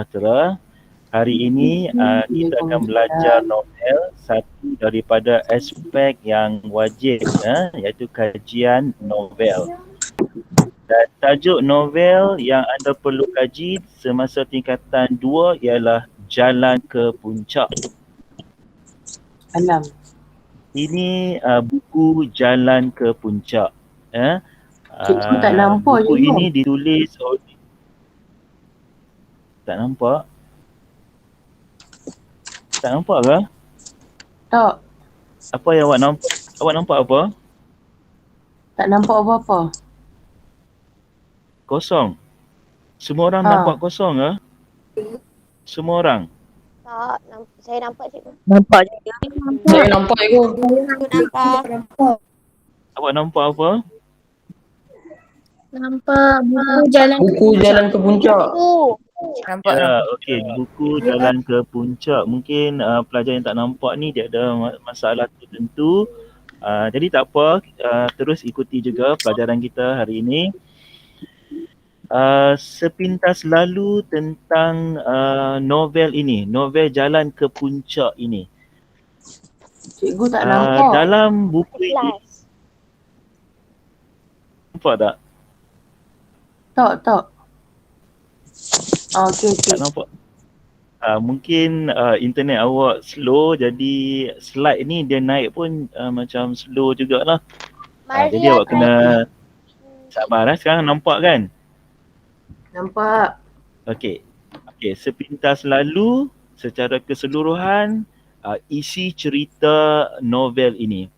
sejahtera. Hari ini kita akan belajar novel, satu daripada aspek yang wajib iaitu kajian novel. Dan tajuk novel yang anda perlu kaji semasa tingkatan 2 ialah Jalan ke Puncak. Ini buku Jalan ke Puncak. Cikgu tak nampak buku je ini ditulis oleh... Tak nampak? Tak nampak ke? Tak. Apa yang awak nampak? Awak nampak apa? Tak nampak apa-apa. Kosong. Semua orang nampak kosong ke? Semua orang? Tak, saya nampak cikgu. Nampak je. Saya nampak cikgu. Nampak. Awak nampak apa? Nampak buku Jalan ke Puncak. Nampak. Ya, okey. Buku Jalan ke Puncak. Mungkin pelajar yang tak nampak ni dia ada masalah tertentu. Jadi tak apa, terus ikuti juga pelajaran kita hari ini. Sepintas lalu tentang novel ini, novel Jalan ke Puncak ini. Cikgu tak nampak. Dalam buku ini, nampak tak? Tak. Okey. Tak nampak. Mungkin internet awak slow, jadi slide ni dia naik pun macam slow jugalah. Jadi awak kena sabar. Sekarang nampak kan? Nampak. Okey, sepintas lalu secara keseluruhan isi cerita novel ini.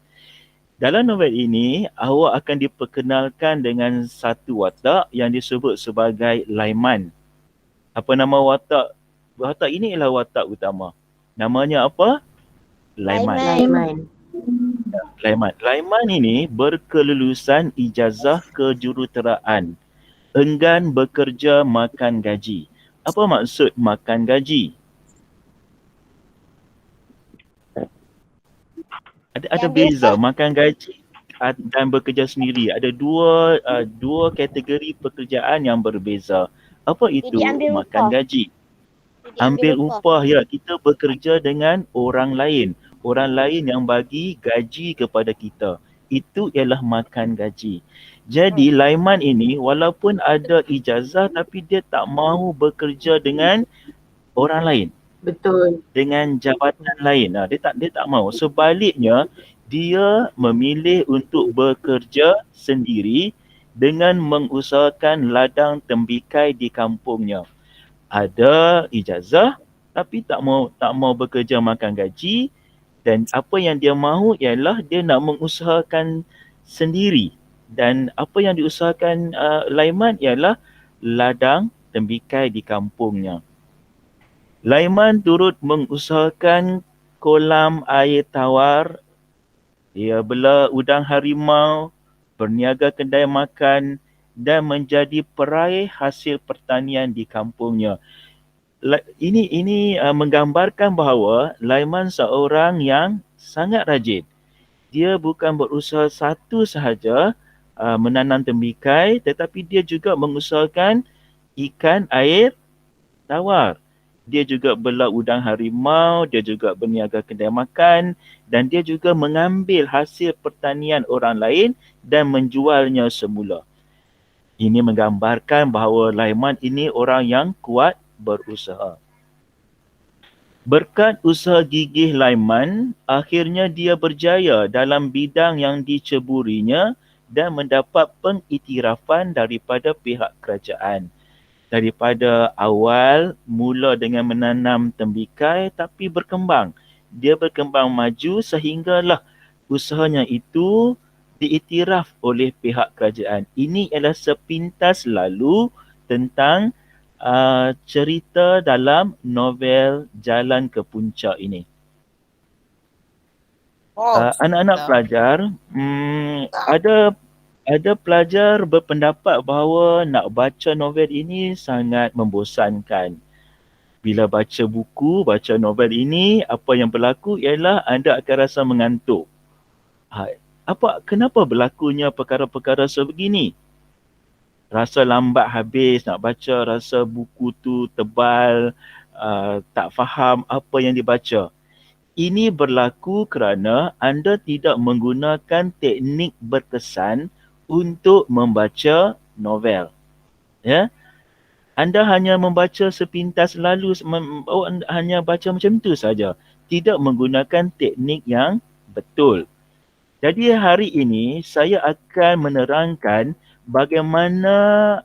Dalam novel ini, awak akan diperkenalkan dengan satu watak yang disebut sebagai Laiman. Apa nama watak? Watak ini ialah watak utama. Namanya apa? Laiman. Laiman ini berkelulusan ijazah kejuruteraan. Enggan bekerja makan gaji. Apa maksud makan gaji? Ada beza makan gaji dan bekerja sendiri. Ada dua kategori pekerjaan yang berbeza. Apa itu makan gaji? Ambil upah, ya. Kita bekerja dengan orang lain. Orang lain yang bagi gaji kepada kita. Itu ialah makan gaji. Jadi Laiman ini walaupun ada ijazah tapi dia tak mahu bekerja dengan orang lain. Betul. Dengan jabatan lain. Dia tak mahu. Sebaliknya, dia memilih untuk bekerja sendiri dengan mengusahakan ladang tembikai di kampungnya. Ada ijazah tapi tak mau bekerja makan gaji, dan apa yang dia mahu ialah dia nak mengusahakan sendiri. Dan apa yang diusahakan Laiman ialah ladang tembikai di kampungnya. Laiman turut mengusahakan kolam air tawar. Dia bela udang harimau, berniaga kedai makan dan menjadi peraih hasil pertanian di kampungnya. Ini menggambarkan bahawa Laiman seorang yang sangat rajin. Dia bukan berusaha satu sahaja menanam tembikai, tetapi dia juga mengusahakan ikan air tawar. Dia juga bela udang harimau, dia juga berniaga kedai makan, dan dia juga mengambil hasil pertanian orang lain dan menjualnya semula. Ini menggambarkan bahawa Laiman ini orang yang kuat berusaha. Berkat usaha gigih Laiman, akhirnya dia berjaya dalam bidang yang diceburinya dan mendapat pengiktirafan daripada pihak kerajaan. Daripada awal mula dengan menanam tembikai tapi berkembang. Dia berkembang maju sehinggalah usahanya itu diiktiraf oleh pihak kerajaan. Ini adalah sepintas lalu tentang cerita dalam novel Jalan ke Puncak ini. Anak-anak pelajar, ada pelajar berpendapat bahawa nak baca novel ini sangat membosankan. Bila baca novel ini, apa yang berlaku ialah anda akan rasa mengantuk. Kenapa berlakunya perkara-perkara sebegini? rasa lambat habis nak baca, rasa buku tu tebal, tak faham apa yang dibaca. Ini berlaku kerana anda tidak menggunakan teknik berkesan untuk membaca novel. Ya, anda hanya membaca sepintas lalu, hanya baca macam tu saja, tidak menggunakan teknik yang betul. Jadi hari ini saya akan menerangkan bagaimana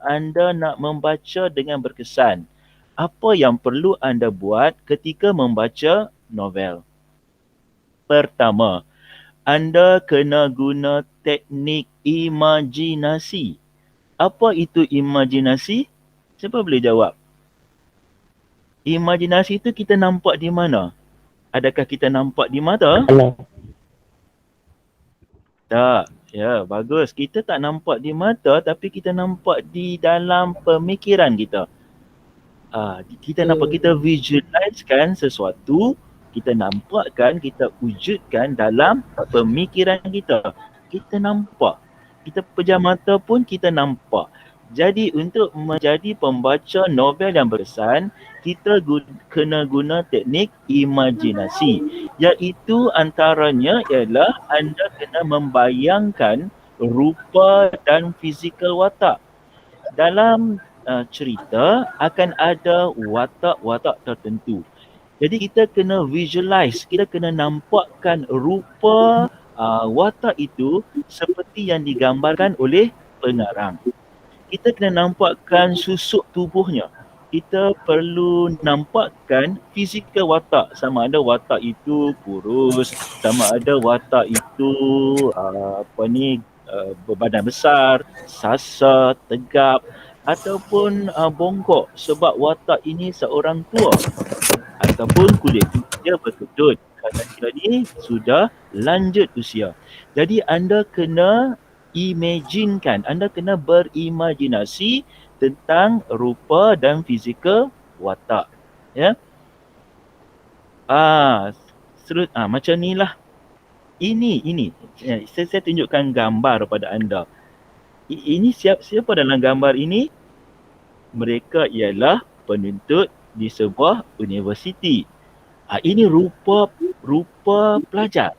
anda nak membaca dengan berkesan. Apa yang perlu anda buat ketika membaca novel? Pertama, anda kena guna teknik imajinasi. Apa itu imajinasi? Siapa boleh jawab? Imajinasi itu kita nampak di mana? Adakah kita nampak di mata? Tak. Ya, bagus. Kita tak nampak di mata tapi kita nampak di dalam pemikiran kita. Kita nampak, kita visualizekan sesuatu, kita nampakkan, kita wujudkan dalam pemikiran kita. Kita nampak. Kita pejam mata pun kita nampak. Jadi untuk menjadi pembaca novel yang berkesan, kita kena guna teknik imajinasi. Iaitu antaranya ialah anda kena membayangkan rupa dan fizikal watak. Dalam cerita akan ada watak-watak tertentu. Jadi kita kena visualize, kita kena nampakkan rupa watak itu seperti yang digambarkan oleh pengarang. Kita kena nampakkan susuk tubuhnya. Kita perlu nampakkan fizikal watak, sama ada watak itu kurus, sama ada watak itu berbadan besar, sasa, tegap ataupun bongkok sebab watak ini seorang tua ataupun kulit dia berkedut kerana dia ni sudah lanjut usia. Jadi anda kena imaginekan, anda kena berimajinasi tentang rupa dan fizikal watak. Ya. Macam ni lah. Ini. Saya tunjukkan gambar pada anda. Ini siapa dalam gambar ini? Mereka ialah penuntut di sebuah universiti. Ini rupa pelajar.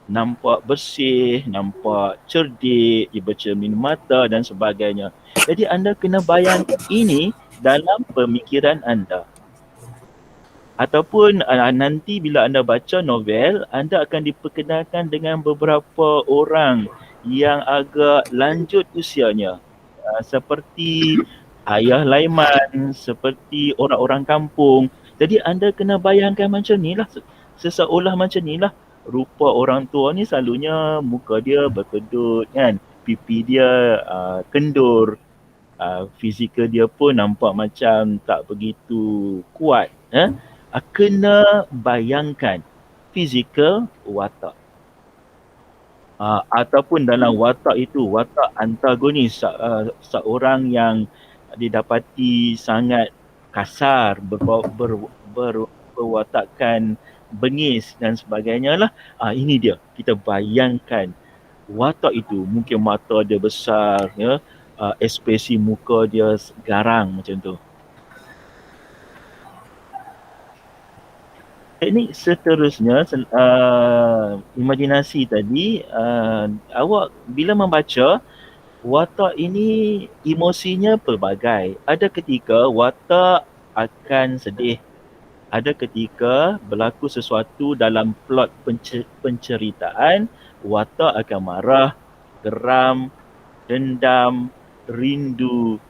Nampak bersih, nampak cerdik, dia bercermin mata dan sebagainya. Jadi anda kena bayangkan ini dalam pemikiran anda. Ataupun nanti bila anda baca novel, anda akan diperkenalkan dengan beberapa orang yang agak lanjut usianya. Seperti ayah Laiman, seperti orang-orang kampung. Jadi anda kena bayangkan macam ni lah. Seseolah macam ni lah. Rupa orang tua ni selalunya muka dia berkedut kan, pipi dia kendur, fizikal dia pun nampak macam tak begitu kuat. Kena bayangkan fizikal watak. Ataupun dalam watak itu, watak antagonis, seorang yang didapati sangat kasar, berwatakan bengis dan sebagainya lah. Ini dia, kita bayangkan watak itu. Mungkin mata dia besar, ya, ekspresi muka dia garang macam tu. Teknik seterusnya, imajinasi tadi, awak bila membaca, watak ini emosinya pelbagai. Ada ketika watak akan sedih. Ada ketika berlaku sesuatu dalam plot penceritaan, watak akan marah, geram, dendam, rindu,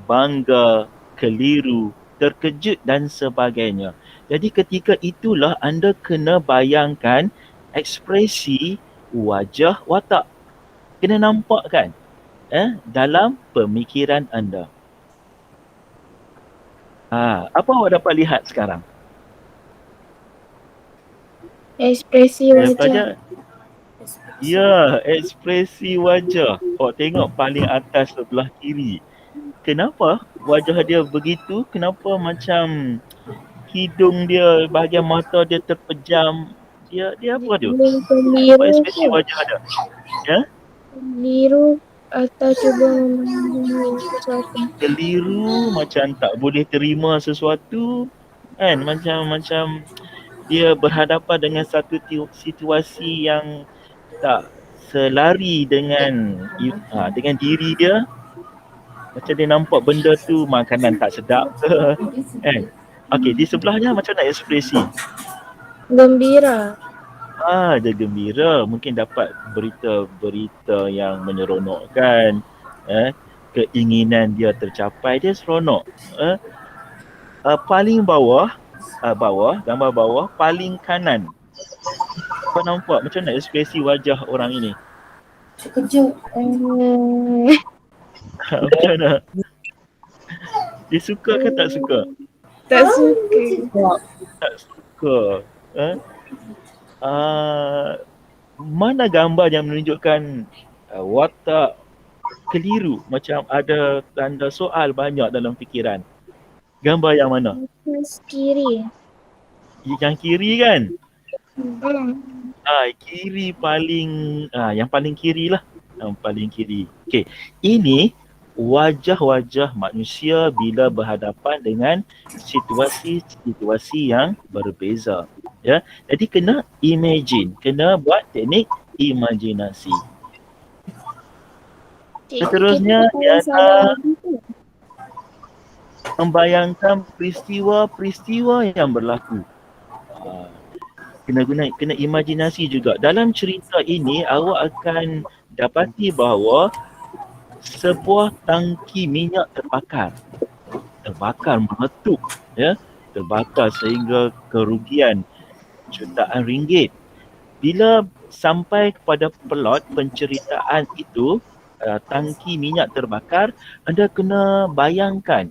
bangga, keliru, terkejut dan sebagainya. Jadi ketika itulah anda kena bayangkan ekspresi wajah watak. Kena nampakkan dalam pemikiran anda. Apa awak dapat lihat sekarang? Ekspresi wajah. Ya, ekspresi wajah. Awak tengok paling atas sebelah kiri. Kenapa wajah dia begitu? Kenapa macam hidung dia, bahagian mata dia terpejam? Dia apa tu? Apa ekspresi wajah dia? Ya? Biru. Atau cuba memahami sesuatu. Keliru, macam tak boleh terima sesuatu kan, macam dia berhadapan dengan satu situasi yang tak selari dengan diri dia. Macam dia nampak benda tu makanan tak sedap ke kan. Okey, di sebelahnya macam nak ekspresi. Gembira. Dia gembira, mungkin dapat berita-berita yang menyeronokkan. Keinginan dia tercapai, dia seronok. Paling bawah, gambar bawah, paling kanan. Kau nampak macam nak ekspresi wajah orang ini? Sekejap. Macam mana? Dia suka ke tak suka? Tak suka. Tak suka. Mana gambar yang menunjukkan watak keliru, macam ada tanda soal banyak dalam fikiran? Gambar yang mana? Kiri. Yang kiri kan? Hmm. Kiri paling, yang paling kiri lah. Yang paling kiri. Okey, ini wajah-wajah manusia bila berhadapan dengan situasi-situasi yang berbeza. Ya, jadi kena imagine, kena buat teknik imajinasi. Seterusnya ialah membayangkan peristiwa-peristiwa yang berlaku. Kena imajinasi juga. Dalam cerita ini awak akan dapati bahawa sebuah tangki minyak terbakar meletup, ya, terbakar sehingga kerugian jutaan ringgit. Bila sampai kepada plot penceritaan itu, tangki minyak terbakar, anda kena bayangkan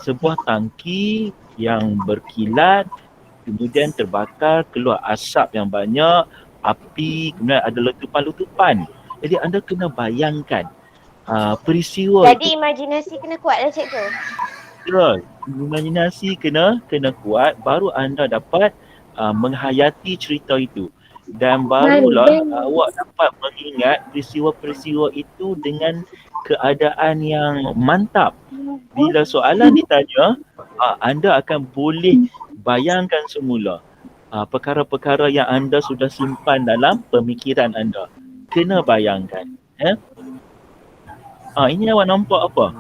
sebuah tangki yang berkilat, kemudian terbakar, keluar asap yang banyak, api, kemudian ada letupan-letupan. Jadi anda kena bayangkan peristiwa. Jadi imajinasi kena kuat lah cikgu. Betul. Imajinasi kena kuat, baru anda dapat menghayati cerita itu. Dan barulah awak dapat mengingat peristiwa-peristiwa itu dengan keadaan yang mantap. Bila soalan ditanya, anda akan boleh bayangkan semula perkara-perkara yang anda sudah simpan dalam pemikiran anda. Kena bayangkan. Ini awak nampak apa?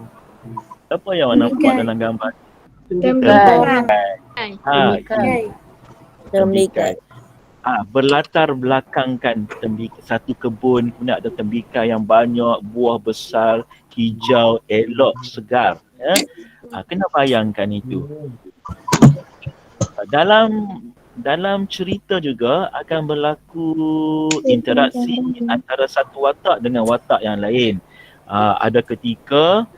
Apa yang awak nampak dalam gambar? Tembikai. Berlatar belakangkan satu kebun, kemudian ada tembikai yang banyak, buah besar, hijau, elok, segar. Kena bayangkan itu. Dalam cerita juga akan berlaku interaksi antara satu watak dengan watak yang lain. Ada ketika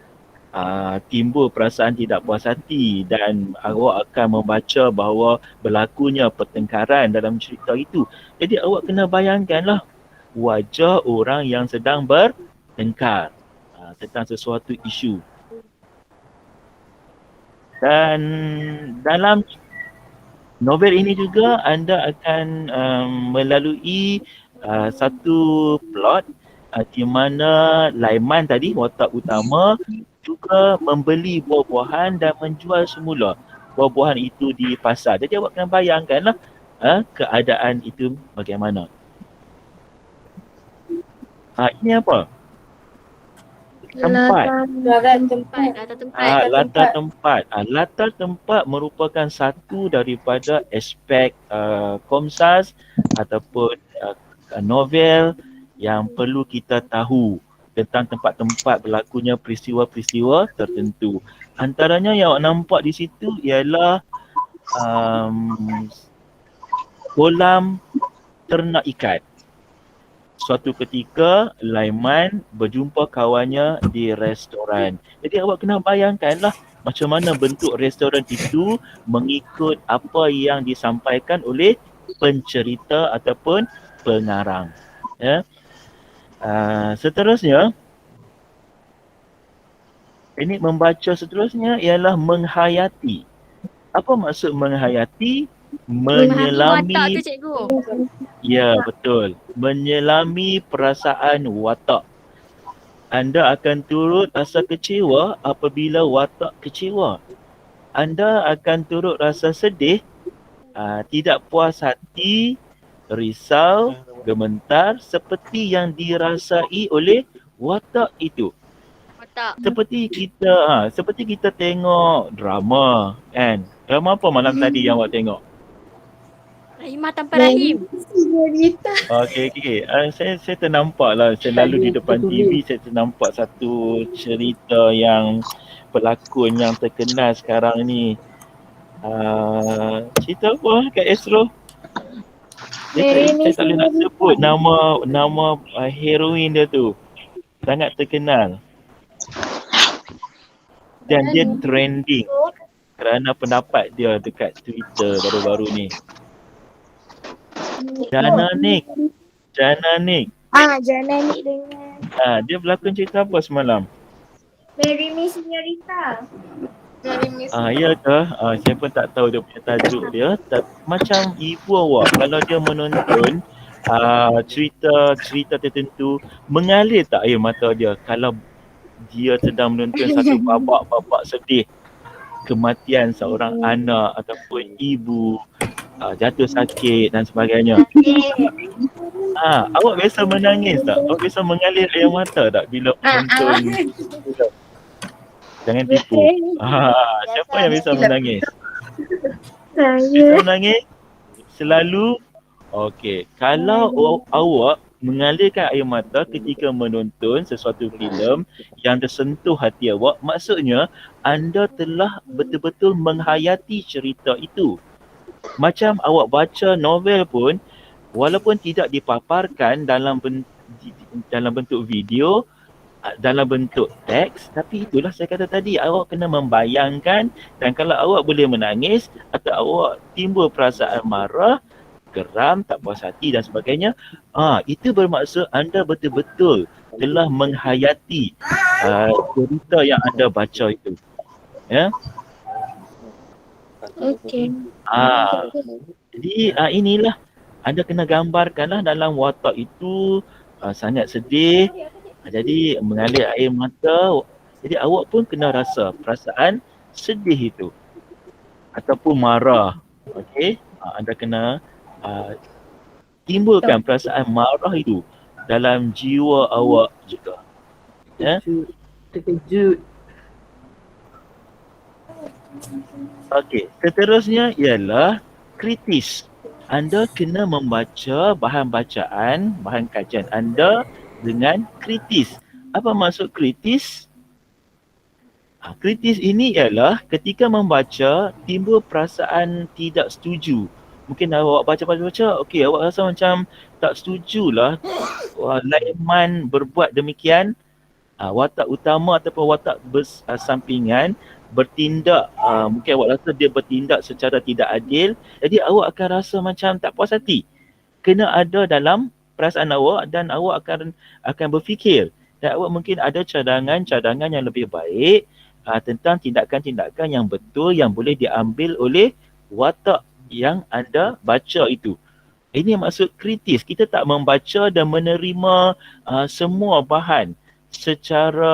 timbul perasaan tidak puas hati dan awak akan membaca bahawa berlakunya pertengkaran dalam cerita itu. Jadi awak kena bayangkanlah wajah orang yang sedang bertengkar tentang sesuatu isu. Dan dalam novel ini juga anda akan melalui satu plot di mana Laiman tadi, watak utama, juga membeli buah-buahan dan menjual semula buah-buahan itu di pasar. Jadi awak kena bayangkanlah keadaan itu bagaimana. Ini apa? Tempat. Latar tempat merupakan satu daripada aspek Komsas ataupun novel yang perlu kita tahu tentang tempat-tempat berlakunya peristiwa-peristiwa tertentu. Antaranya yang awak nampak di situ ialah kolam ternak ikan. Suatu ketika Laiman berjumpa kawannya di restoran. Jadi awak kena bayangkanlah macam mana bentuk restoran itu mengikut apa yang disampaikan oleh pencerita ataupun pengarang. Seterusnya, teknik membaca seterusnya ialah menghayati. Apa maksud menghayati? Menyelami watak tu cikgu. Ya, betul. Menyelami perasaan watak. Anda akan turut rasa kecewa apabila watak kecewa. Anda akan turut rasa sedih, tidak puas hati, risau, gementar seperti yang dirasai oleh watak itu. Watak. Seperti kita tengok drama, kan? Drama apa malam tadi yang awak tengok? Rahimah tanpa rahim. Okey. Saya ternampak lah. Saya lalu di depan TV, saya ternampak satu cerita yang pelakon yang terkenal sekarang ni. Cerita apa Kak Esro? Saya tak boleh nak sebut nama heroin dia tu. Sangat terkenal. Dan dia trending kerana pendapat dia dekat Twitter baru-baru ni. Jana Nick. Jana Nick dengan Dia berlakon cerita apa semalam? Marry Me Señorita. Ya ke? Saya pun tak tahu dia punya tajuk dia. Macam ibu awak kalau dia menonton cerita tertentu, mengalir tak air mata dia kalau dia sedang menonton satu babak sedih, kematian seorang anak ataupun ibu, jatuh sakit dan sebagainya. Awak biasa menangis tak? Awak biasa mengalir air mata tak bila menonton filem? Jangan tipu. Siapa yang biasa menangis? Biasa menangis? Selalu? Okey. Kalau awak mengalirkan air mata ketika menonton sesuatu filem yang tersentuh hati awak, maksudnya anda telah betul-betul menghayati cerita itu. Macam awak baca novel pun, walaupun tidak dipaparkan dalam bentuk video, dalam bentuk teks, tapi itulah saya kata tadi, awak kena membayangkan, dan kalau awak boleh menangis atau awak timbul perasaan marah, geram, tak puas hati dan sebagainya, itu bermaksud anda betul-betul telah menghayati cerita yang anda baca itu. Ya. Okey. Jadi inilah anda kena gambarkanlah dalam watak itu sangat sedih. Jadi mengalir air mata, jadi awak pun kena rasa perasaan sedih itu ataupun marah. Okey, anda kena timbulkan perasaan marah itu dalam jiwa awak juga. Ya. Terkejut. Okey, seterusnya ialah kritis. Anda kena membaca bahan bacaan, bahan kajian anda dengan kritis. Apa maksud kritis? Kritis ini ialah ketika membaca timbul perasaan tidak setuju. Mungkin awak baca, okey, awak rasa macam tak setujulah Laiman berbuat demikian. Watak utama ataupun watak sampingan bertindak, mungkin awak rasa dia bertindak secara tidak adil. Jadi awak akan rasa macam tak puas hati. Kena ada dalam perasaan awak dan awak akan berfikir dan awak mungkin ada cadangan yang lebih baik tentang tindakan-tindakan yang betul yang boleh diambil oleh watak yang anda baca itu. Ini maksud kritis. Kita tak membaca dan menerima semua bahan secara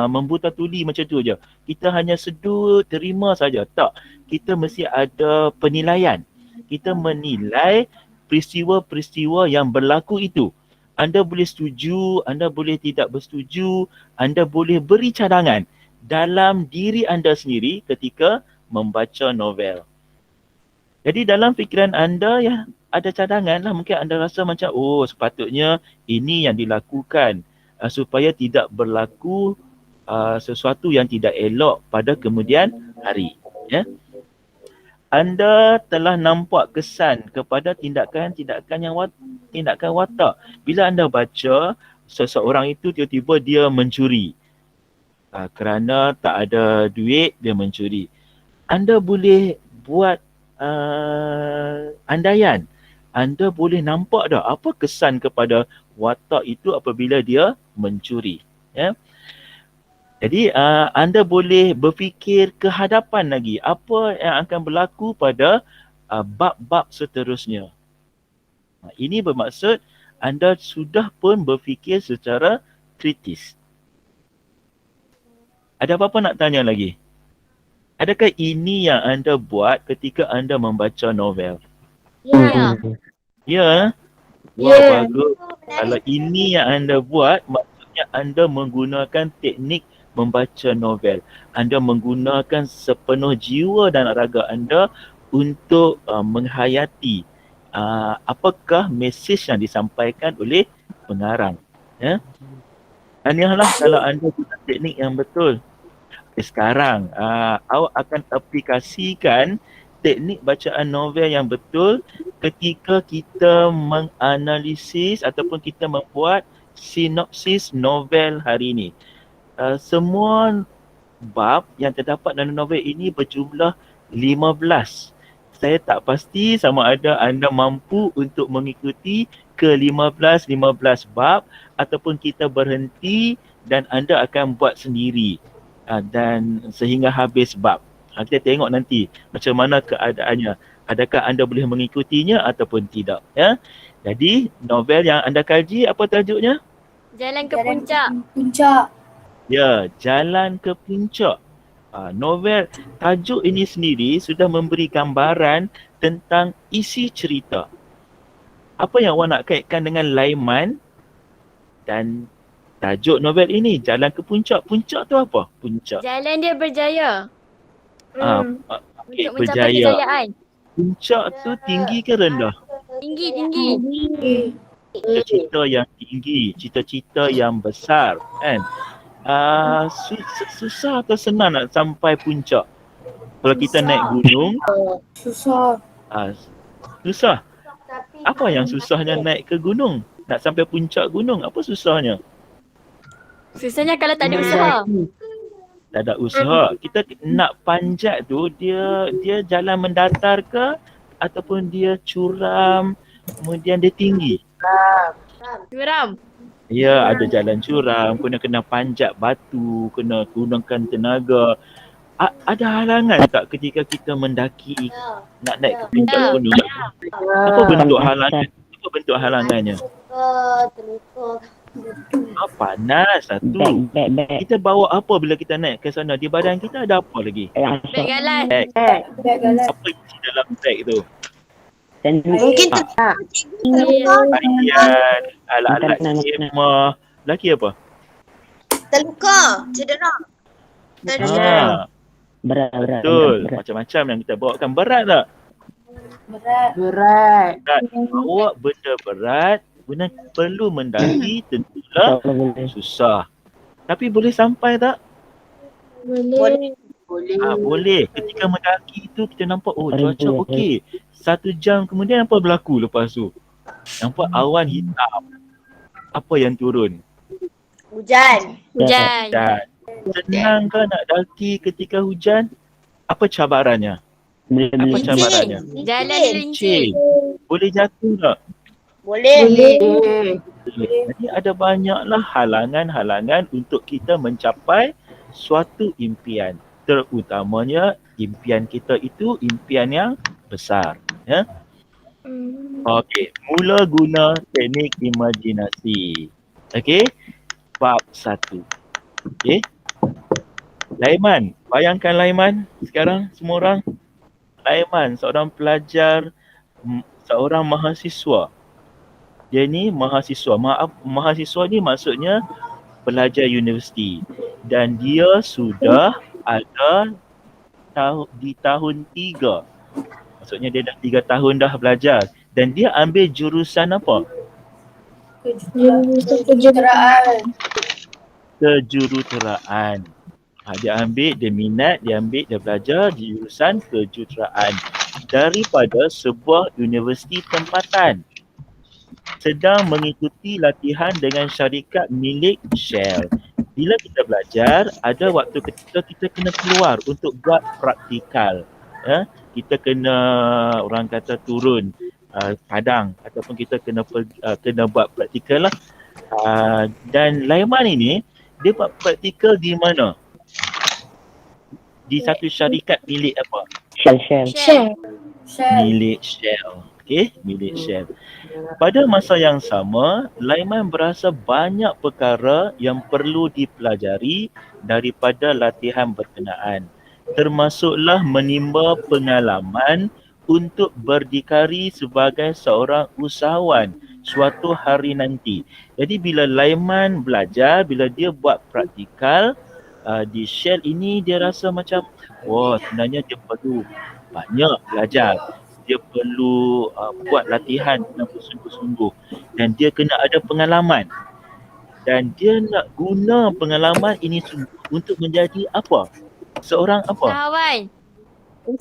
membuta tuli macam tu je. Kita hanya sedut, terima saja. Tak. Kita mesti ada penilaian. Kita menilai peristiwa-peristiwa yang berlaku itu. Anda boleh setuju, anda boleh tidak bersetuju, anda boleh beri cadangan dalam diri anda sendiri ketika membaca novel. Jadi dalam fikiran anda ya ada cadangan lah. Mungkin anda rasa macam sepatutnya ini yang dilakukan supaya tidak berlaku sesuatu yang tidak elok pada kemudian hari. Ya. Anda telah nampak kesan kepada tindakan watak. Bila anda baca seseorang itu tiba-tiba dia mencuri. Kerana tak ada duit dia mencuri. Anda boleh buat andaian. Anda boleh nampak dah apa kesan kepada watak itu apabila dia mencuri. Ya. Jadi anda boleh berfikir ke hadapan lagi apa yang akan berlaku pada bab-bab seterusnya. Ini bermaksud anda sudah pun berfikir secara kritis. Ada apa-apa nak tanya lagi? Adakah ini yang anda buat ketika anda membaca novel? Ya. Ya? Wah, Ya. bagus. Kalau ini yang anda buat, maksudnya anda menggunakan teknik membaca novel. Anda menggunakan sepenuh jiwa dan raga anda untuk menghayati apakah mesej yang disampaikan oleh pengarang. Ya? Tahniahlah kalau anda guna teknik yang betul. Sekarang awak akan aplikasikan teknik bacaan novel yang betul ketika kita menganalisis ataupun kita membuat sinopsis novel hari ini. Semua bab yang terdapat dalam novel ini berjumlah 15. Saya tak pasti sama ada anda mampu untuk mengikuti ke 15 bab ataupun kita berhenti dan anda akan buat sendiri dan sehingga habis bab. Kita tengok nanti macam mana keadaannya. Adakah anda boleh mengikutinya ataupun tidak, ya. Jadi novel yang anda kaji apa tajuknya? Jalan ke puncak. Ya, Jalan ke Puncak. Novel tajuk ini sendiri sudah memberi gambaran tentang isi cerita. Apa yang awak nak kaitkan dengan Laiman dan tajuk novel ini, Jalan ke Puncak. Puncak tu apa? Puncak. Jalan dia berjaya. Okay, Untuk mencapai berjaya. kejayaan. Puncak tu tinggi ke rendah? Tinggi. Cita-cita yang tinggi, cita-cita yang besar, kan? Susah atau senang nak sampai puncak? Kalau kita naik gunung, Susah. susah. Apa yang susahnya naik ke gunung? Nak sampai puncak gunung, apa susahnya? Susahnya kalau tak ada usaha. Tak ada usaha. Kita nak panjat tu, dia jalan mendatar ke ataupun dia curam, kemudian dia tinggi? Curam. Ya, ada jalan curam, kena panjat batu, kena gunakan tenaga. Ada halangan tak ketika kita mendaki nak naik ke puncak gunung? Apa bentuk halangan? Apa bentuk halangannya? Panas satu. Kita bawa apa bila kita naik ke sana? Di badan kita ada apa lagi? Beg galas. Apa isi dalam beg tu? Mungkin Pakaian, alat-alat khemah. Lagi apa? terluka, cedera. Berat. Betul. Macam-macam yang kita bawakan. Berat tak? Berat. Bawa benda berat, benda perlu mendaki, tentulah susah. Tapi boleh sampai tak? Boleh. Boleh. Ketika mendaki tu kita nampak cuaca okey. 1 jam kemudian apa berlaku lepas tu? Nampak awan hitam. Apa yang turun? Hujan. Hujan. Dan senang ke nak daki ketika hujan? Apa cabarannya? Apa cabarannya? Jalan dia licin. Boleh jatuh tak? Boleh. Jadi ada banyaklah halangan-halangan untuk kita mencapai suatu impian. Terutamanya impian kita itu impian yang besar. Ya? Okey, mula guna teknik imajinasi. Okey, bab 1. Okey. Laiman, bayangkan Laiman sekarang semua orang. Laiman, seorang pelajar, seorang mahasiswa. Dia ni mahasiswa. Mahasiswa ni maksudnya pelajar universiti. Dan dia sudah ada di tahun 3. Maksudnya dia dah 3 tahun dah belajar. Dan dia ambil jurusan apa? Kejuruteraan. Dia ambil, dia minat, dia belajar di jurusan kejuruteraan daripada sebuah universiti tempatan. Sedang mengikuti latihan dengan syarikat milik Shell. Bila kita belajar, ada waktu ketika kita kena keluar untuk buat praktikal. Kita kena, orang kata turun padang ataupun kita kena buat praktikal lah. Dan Laiman ini, dia buat praktikal di mana? Di satu syarikat milik apa? Shell. Milik Shell. Okey, milik Shell. Pada masa yang sama, Laiman berasa banyak perkara yang perlu dipelajari daripada latihan berkenaan. Termasuklah menimba pengalaman untuk berdikari sebagai seorang usahawan suatu hari nanti. Jadi bila Laiman belajar, bila dia buat praktikal di Shell ini, dia rasa macam wah, sebenarnya dia perlu banyak belajar. Dia perlu buat latihan dengan bersungguh-sungguh dan dia kena ada pengalaman. Dan dia nak guna pengalaman ini untuk menjadi apa? Seorang apa? Usahawan.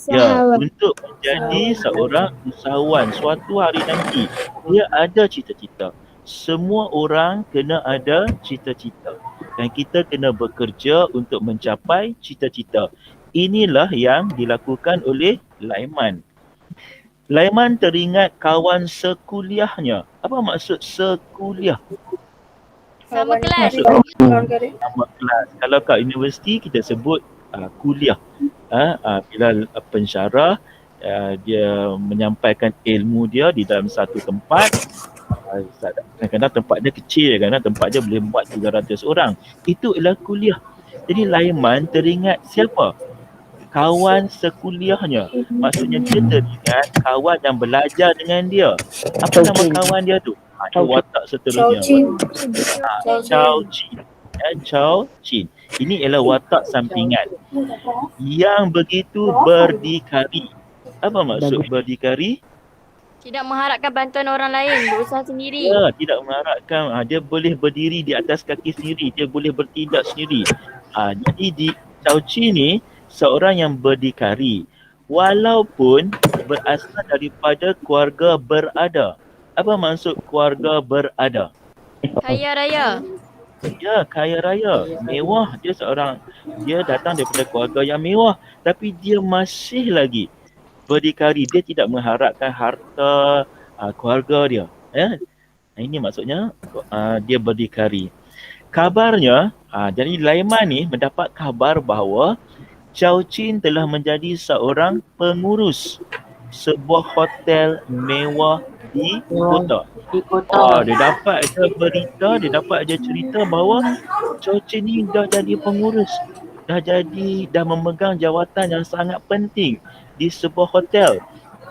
Ya, untuk menjadi seorang usahawan suatu hari nanti. Dia ada cita-cita. Semua orang kena ada cita-cita. Dan kita kena bekerja untuk mencapai cita-cita. Inilah yang dilakukan oleh Laiman. Laiman teringat kawan sekuliahnya. Apa maksud sekuliah? Sama kelas. Sama kelas. Kalau kat universiti kita sebut kuliah. Bila pensyarah dia menyampaikan ilmu dia di dalam satu tempat, kadang-kadang tempat dia kecil, kadang tempat dia boleh muat 300 orang. Itu ialah kuliah. Jadi Laiman teringat siapa? Kawan sekuliahnya. Maksudnya dia teringat kawan yang belajar dengan dia. Apa nama kawan dia tu? Ada watak seterusnya. Chow Chin. Chow Chin. Ini ialah watak sampingan yang begitu berdikari. Apa maksud berdikari? Tidak mengharapkan bantuan orang lain, berusaha sendiri. Ya, tidak mengharapkan. Dia boleh berdiri di atas kaki sendiri, dia boleh bertindak sendiri. Jadi di Chow Chin ni seorang yang berdikari walaupun berasal daripada keluarga berada. Apa maksud keluarga berada? Kaya raya. Ya, kaya raya, mewah. Dia datang daripada keluarga yang mewah, tapi dia masih lagi berdikari. Dia tidak mengharapkan harta keluarga dia. Ini maksudnya dia berdikari. Kabarnya, jadi Laiman ni mendapat kabar bahawa Chow Chin telah menjadi seorang pengurus sebuah hotel mewah di kota. Dia dapat je berita, dia dapat je cerita bahawa Chow Chin ni dah jadi pengurus. Dah memegang jawatan yang sangat penting di sebuah hotel.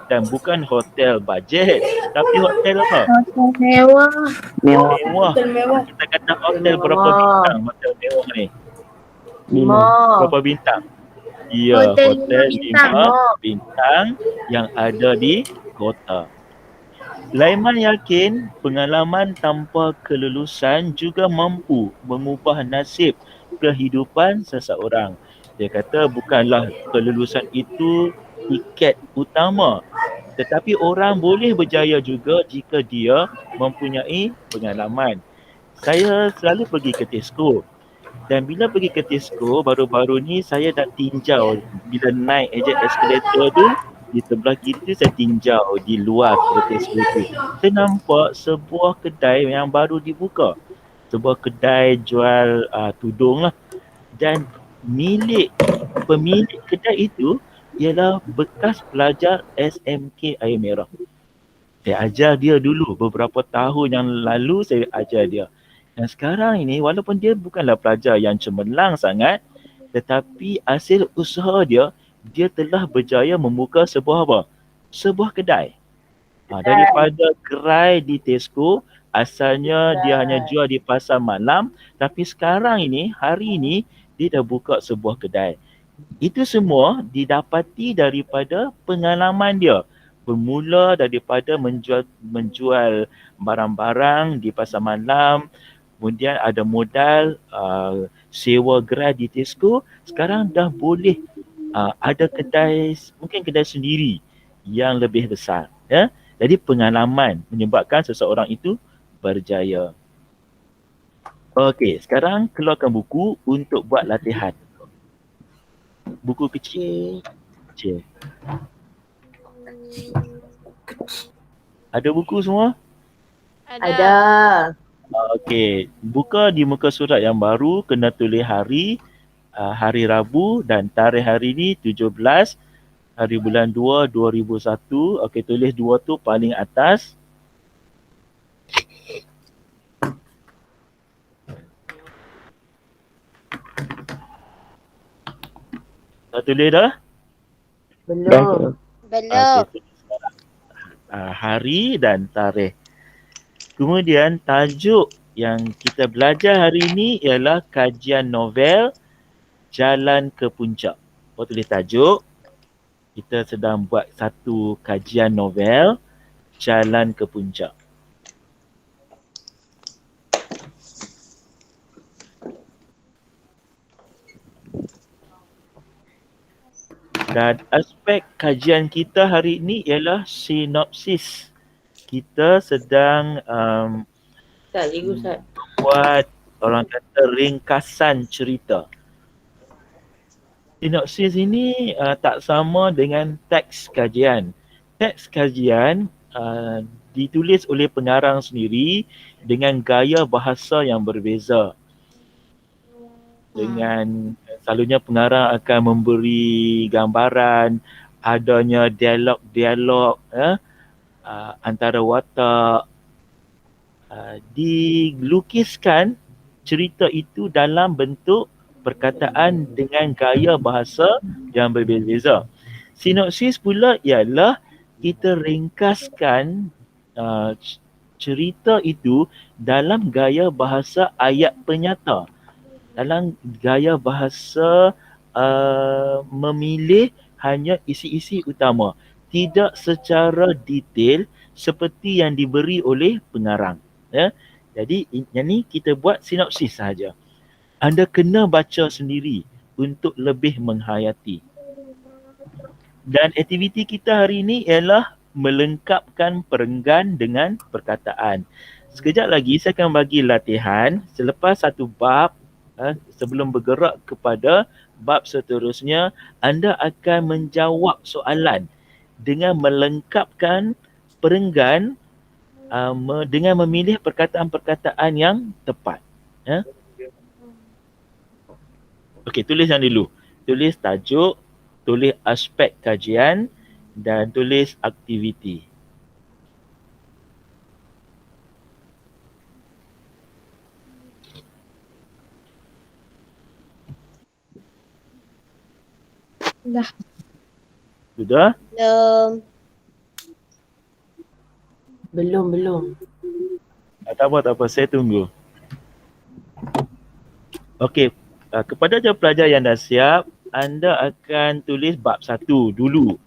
Dan bukan hotel bajet, tapi hotel apa? Mewah. Kita kata hotel berapa bintang hotel mewah ni? 5. Berapa bintang? Ya, hotel 5 bintang yang ada di kota. Laiman yakin pengalaman tanpa kelulusan juga mampu mengubah nasib kehidupan seseorang. Dia kata bukanlah kelulusan itu tiket utama, tetapi orang boleh berjaya juga jika dia mempunyai pengalaman. Saya selalu pergi ke Tesco. Dan bila pergi ke Tesco, baru-baru ni saya dah tinjau bila naik ejek eskalator tu, di sebelah kiri saya tinjau di luar Tesco tu. Saya nampak sebuah kedai yang baru dibuka. Sebuah kedai jual tudung lah. Dan pemilik kedai itu ialah bekas pelajar SMK Air Merah. Saya ajar dia dulu beberapa tahun yang lalu saya ajar dia. Dan sekarang ini walaupun dia bukanlah pelajar yang cemerlang sangat, tetapi hasil usaha dia telah berjaya membuka sebuah apa? Sebuah kedai. Daripada gerai di Tesco, asalnya dia hanya jual di pasar malam, tapi sekarang ini, hari ini, dia dah buka sebuah kedai. Itu semua didapati daripada pengalaman dia. Bermula daripada menjual barang-barang di pasar malam, kemudian ada modal sewa gerai di Tesco, sekarang dah boleh ada kedai, mungkin kedai sendiri yang lebih besar. Ya? Jadi pengalaman menyebabkan seseorang itu berjaya. Okey, sekarang keluarkan buku untuk buat latihan. Buku kecil. Ada buku semua? Ada. Okey, buka di muka surat yang baru, kena tulis hari Rabu dan tarikh hari ni 17 hari bulan 2 2001. Okey, tulis 2 tu paling atas. Dah tulis dah? Belum. Belum. Okey, hari dan tarikh. Kemudian tajuk yang kita belajar hari ini ialah kajian novel Jalan ke Puncak. Kau tulis tajuk. Kita sedang buat satu kajian novel Jalan ke Puncak. Dan aspek kajian kita hari ini ialah sinopsis. Kita sedang Ustaz, cikgu Ustaz. buat orang kata ringkasan cerita. Sinopsis ini tak sama dengan teks kajian. Teks kajian ditulis oleh pengarang sendiri dengan gaya bahasa yang berbeza. Dengan selalunya pengarang akan memberi gambaran adanya dialog-dialog antara watak, dilukiskan cerita itu dalam bentuk perkataan dengan gaya bahasa yang berbeza. Sinopsis pula ialah kita ringkaskan cerita itu dalam gaya bahasa ayat penyata. Dalam gaya bahasa memilih hanya isi-isi utama, tidak secara detail seperti yang diberi oleh pengarang. Ya. Jadi yang ni kita buat sinopsis sahaja. Anda kena baca sendiri untuk lebih menghayati. Dan aktiviti kita hari ini ialah melengkapkan perenggan dengan perkataan. Sekejap lagi saya akan bagi latihan selepas satu bab. Sebelum bergerak kepada bab seterusnya, anda akan menjawab soalan dengan melengkapkan perenggan dengan memilih perkataan-perkataan yang tepat. Okey, tulis yang dulu. Tulis tajuk, tulis aspek kajian dan tulis aktiviti. Dah. Sudah? Belum. Tak apa. Saya tunggu. Okey. Kepada pelajar yang dah siap, anda akan tulis bab 1 dulu.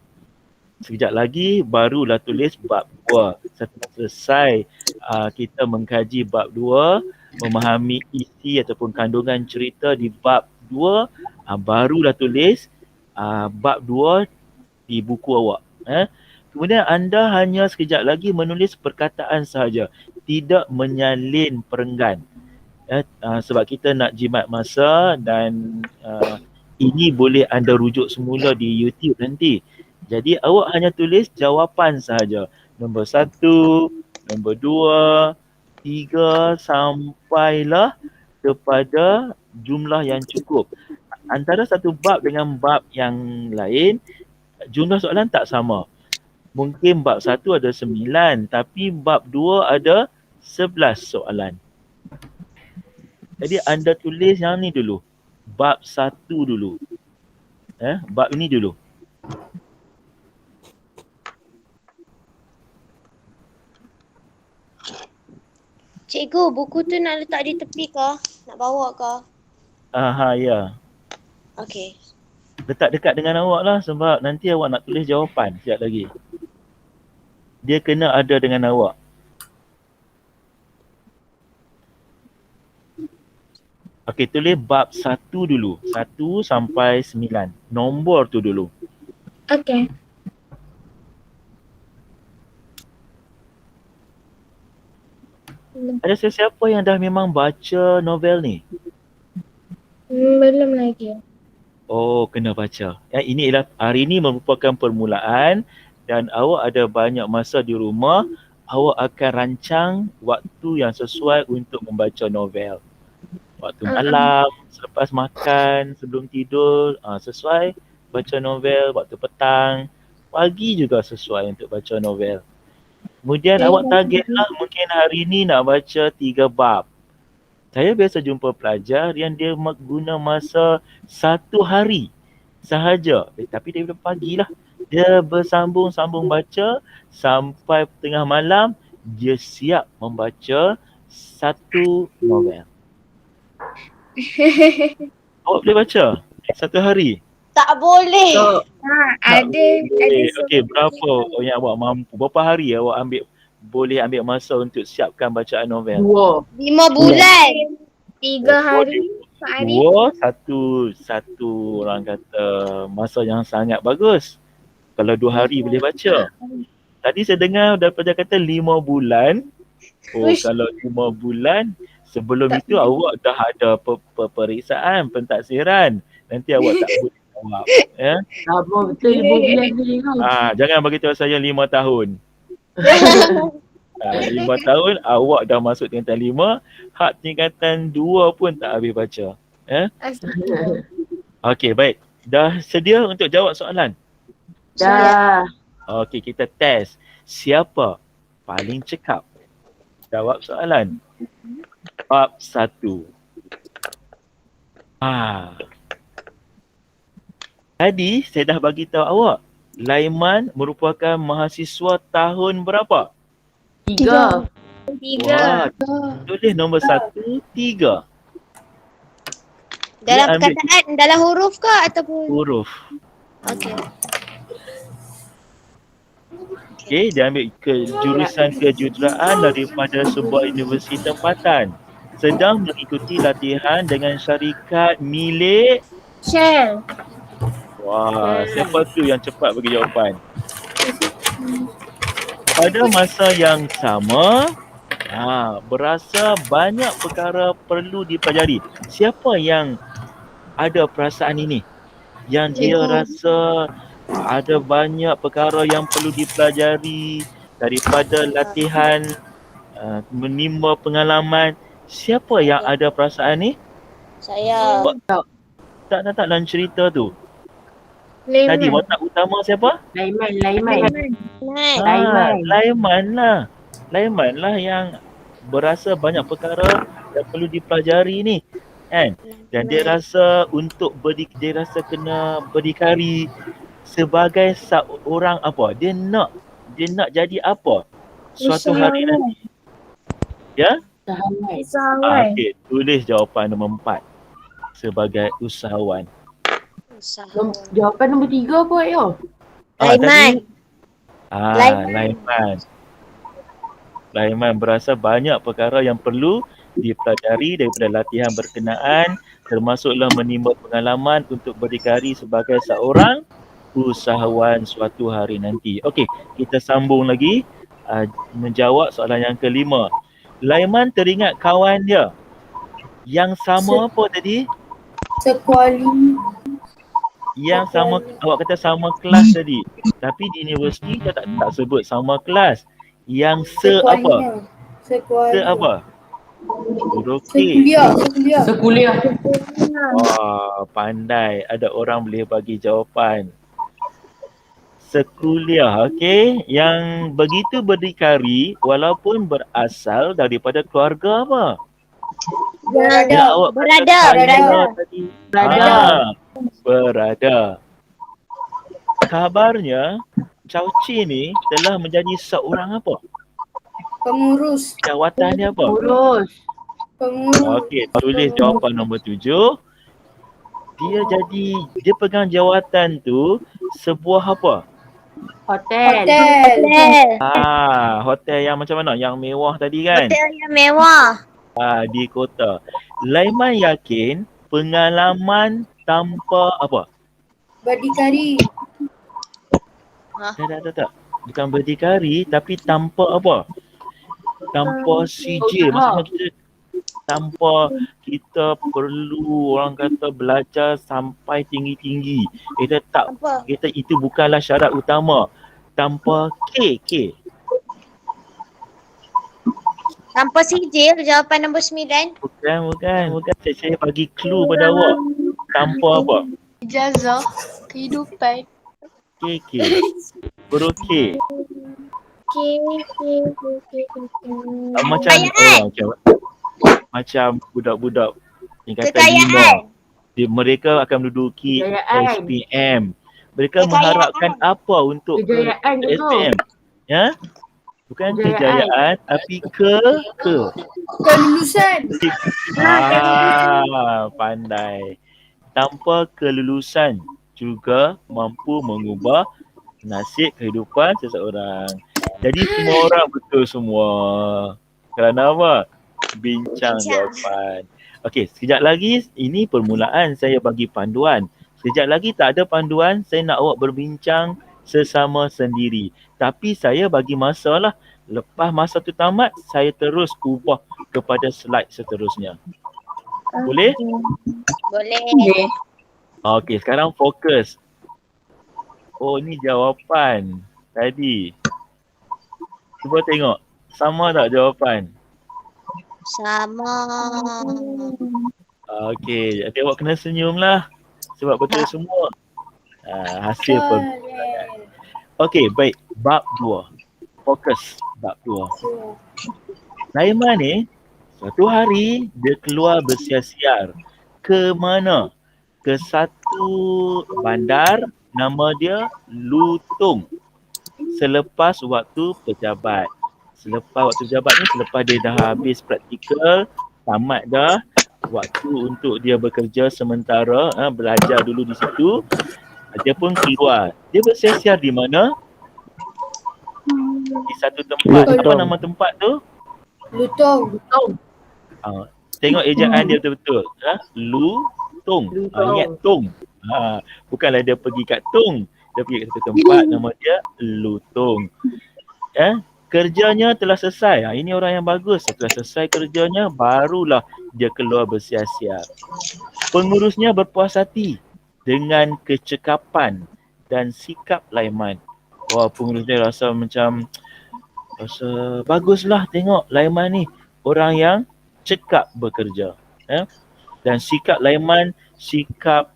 Sekejap lagi barulah tulis bab 2. Setelah selesai kita mengkaji bab 2, memahami isi ataupun kandungan cerita di bab 2, barulah tulis bab 2 di buku awak. Kemudian anda hanya sekejap lagi menulis perkataan sahaja, tidak menyalin perenggan. Sebab kita nak jimat masa dan ini boleh anda rujuk semula di YouTube nanti. Jadi awak hanya tulis jawapan sahaja. Nombor 1, nombor 2, 3 sampailah kepada jumlah yang cukup. Antara satu bab dengan bab yang lain, jumlah soalan tak sama. Mungkin bab 1 ada 9, tapi bab 2 ada 11 soalan. Jadi anda tulis yang ni dulu. Bab 1 dulu. Bab ini dulu. Cikgu, buku tu nak letak di tepi ke? Nak bawa ke? Ya. Okey. Letak dekat dengan awak lah sebab nanti awak nak tulis jawapan sekejap lagi. Dia kena ada dengan awak. Okey, tulis bab 1 dulu. 1 sampai 9. Nombor tu dulu. Okey. Ada sesiapa yang dah memang baca novel ni? Belum lagi. Oh, kena baca. Ini ialah hari ini merupakan permulaan dan awak ada banyak masa di rumah. Awak akan rancang waktu yang sesuai untuk membaca novel. Waktu malam, selepas makan, sebelum tidur, sesuai baca novel. Waktu petang, pagi juga sesuai untuk baca novel. Kemudian awak targetlah mungkin hari ni nak baca 3 bab. Saya biasa jumpa pelajar yang dia guna masa 1 hari sahaja. Tapi daripada pagi lah. Dia bersambung-sambung baca sampai tengah malam. Dia siap membaca satu novel. Awak boleh baca satu hari? Tak boleh. Okey, berapa yang awak mampu? Berapa hari awak boleh ambil masa untuk siapkan bacaan novel? 5 bulan. 3 hari. 4 hari. Satu orang kata masa yang sangat bagus. Kalau 2 hari boleh baca. Tadi saya dengar daripada kata 5 bulan. Kalau 5 bulan, sebelum itu awak dah ada peperiksaan, pentaksiran. Nanti awak tak boleh jawab. Ya? Lama betul 5 bulan ni kau. Jangan bagi tahu saya 5 tahun. 5 tahun awak dah masuk tingkatan 5, hak tingkatan 2 pun tak habis baca. Astaga. Okey, baik. Dah sedia untuk jawab soalan? Dah. Okey, kita test. Siapa paling cekap jawab soalan? Bab 1. Tadi saya dah bagi tahu awak, Laiman merupakan mahasiswa tahun berapa? 3. Wah, tulis nombor 1, 3. Dalam Dia ambil perkataan, dalam huruf ke ataupun? huruf. Okey. Okey, dia ambil jurusan kejuruteraan daripada sebuah universiti tempatan. Sedang mengikuti latihan dengan syarikat milik Shell. Wah, siapa tu yang cepat bagi jawapan? Pada masa yang sama, berasa banyak perkara perlu dipelajari. Siapa yang ada perasaan ini? Yang dia rasa ada banyak perkara yang perlu dipelajari daripada latihan, menimba pengalaman. Siapa yang ada perasaan ni? Saya. Tak dalam cerita tu. Laiman. Tadi watak utama siapa? Laiman. Laiman lah yang berasa banyak perkara yang perlu dipelajari ni, kan? Dan dia rasa dia rasa kena berdikari sebagai seorang apa? Dia nak jadi apa? Suatu hari nanti. Ya? Usahawan. Okey, tulis jawapan nombor 4 sebagai usahawan. Jawapan nombor 3 apa ya? Laiman. Laiman berasa banyak perkara yang perlu dipelajari daripada latihan berkenaan, termasuklah menimba pengalaman untuk berdikari sebagai seorang usahawan suatu hari nanti. Okey, kita sambung lagi menjawab soalan yang kelima. Laiman teringat kawan dia yang sama apa tadi? Sekuali. Yang sama, awak kata sama kelas tadi. Tapi di universiti dia tak sebut sama kelas. Yang apa? Se apa? Sekuliah. Wah, pandai. Ada orang boleh bagi jawapan. Sekuliah, okey. Yang begitu berdikari walaupun berasal daripada keluarga apa? Berada. Kabarnya Chow Chi ni telah menjadi seorang apa? Pengurus. Jawatan dia apa? Pengurus. Okey, tulis jawapan nombor 7. Dia pegang jawatan tu sebuah apa? Hotel. Hotel yang macam mana? Yang mewah tadi kan? Hotel yang mewah. Di kota. Laiman yakin pengalaman tanpa apa? Berdikari. Tak. Bukan berdikari tapi tanpa apa? Tanpa sijil. Maksudnya tanpa kita perlu orang kata belajar sampai tinggi-tinggi. Kita itu bukanlah syarat utama. Tanpa K. Tanpa sijil, jawapan nombor 9. Bukan. Saya bagi clue pada awak. Tanpa apa? Ijazah kehidupan. K. Huruf K. Macam macam budak-budak tingkatan 5. Mereka akan menduduki Kejayaan. SPM. Mereka Kekayaan. mengharapkan apa untuk Kejayaan tu. SPM? Ya? Bukan Kejayaan. kejayaan tapi Kelulusan. pandai. Tanpa kelulusan juga mampu mengubah nasib kehidupan seseorang. Jadi semua orang betul semua. Kerana apa? Bincang jawapan. Okey, sekejap lagi ini permulaan saya bagi panduan. Sekejap lagi tak ada panduan, saya nak awak berbincang sesama sendiri. Tapi saya bagi masa lah. Lepas masa tu tamat, saya terus ubah kepada slide seterusnya. Boleh? Boleh. Okay. Okey, sekarang fokus. Oh, ni jawapan tadi. Cuba tengok. Sama tak jawapan? Sama. Okey, jadi awak kena senyum lah. Sebab betul semua. Hasil perbuatan. Okey, baik. Bab 2. Fokus. Bab 2. Laiman ni, suatu hari dia keluar bersiar-siar. Ke mana? Ke satu bandar nama dia Lutung. Selepas waktu pejabat. Selepas waktu pejabat ni, selepas dia dah habis praktikal, tamat dah, waktu untuk dia bekerja sementara, belajar dulu di situ, dia pun keluar. Dia bersiar-siar di mana? Di satu tempat. Apa nama tempat tu? Lutung. Tengok ejaan dia betul-betul. Lutung. Ingat Tung. Bukanlah dia pergi kat Tung. Dia pergi kat satu tempat nama dia Lutung. Kerjanya telah selesai. Ini orang yang bagus. Setelah selesai kerjanya, barulah dia keluar bersiar-siar. Pengurusnya berpuas hati dengan kecekapan dan sikap Laiman. Wah, pengurusnya rasa baguslah tengok Laiman ni. Orang yang cekap bekerja. Dan sikap Laiman, sikap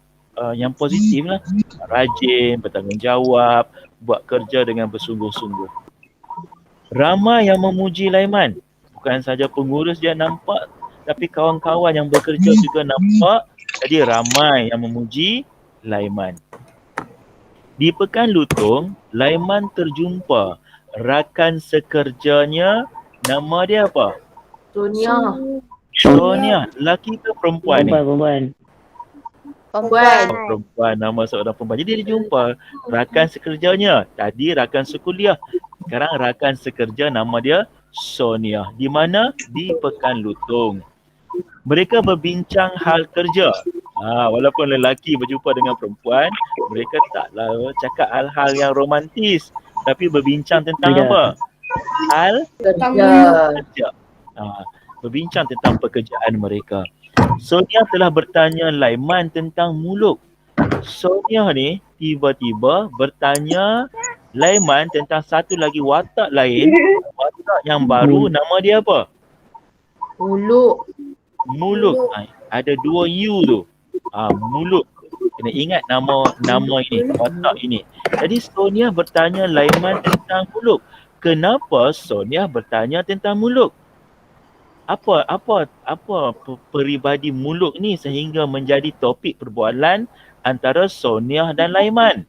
yang positif lah. Rajin, bertanggungjawab, buat kerja dengan bersungguh-sungguh. Ramai yang memuji Laiman. Bukan saja pengurus dia nampak, tapi kawan-kawan yang bekerja juga nampak. Jadi ramai yang memuji Laiman. Di Pekan Lutung, Laiman terjumpa rakan sekerjanya. Nama dia apa? Sonia. Lelaki ke perempuan ni? Perempuan, nama seorang perempuan. Jadi dia jumpa rakan sekerjanya. Tadi rakan sekuliah. Sekarang rakan sekerja nama dia Sonia. Di mana? Di Pekan Lutung. Mereka berbincang hal kerja. Walaupun lelaki berjumpa dengan perempuan, mereka taklah cakap hal-hal yang romantis. Tapi berbincang tentang apa? Hal kerja. Berbincang tentang pekerjaan mereka. Sonia telah bertanya Laiman tentang muluk. Sonia ni tiba-tiba bertanya Laiman tentang satu lagi watak lain. Watak yang baru, nama dia apa? Muluk. Ada dua U tu. Muluk. Kena ingat nama ini, watak ini. Jadi Sonia bertanya Laiman tentang muluk. Kenapa Sonia bertanya tentang muluk? Apa peribadi muluk ni sehingga menjadi topik perbualan antara Sonia dan Laiman?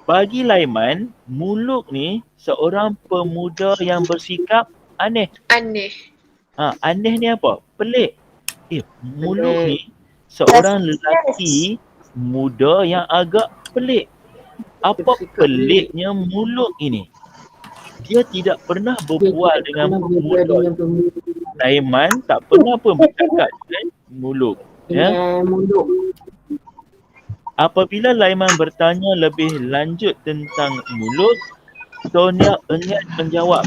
Bagi Laiman, muluk ni seorang pemuda yang bersikap aneh. Aneh ni apa? Pelik. Muluk ni seorang lelaki muda yang agak pelik. Apa peliknya muluk ini? Dia tidak pernah berbual dengan pemuda. Laiman tak pernah pun bercakap dengan muluk. Apabila Laiman bertanya lebih lanjut tentang muluk, Sonia enggan menjawab.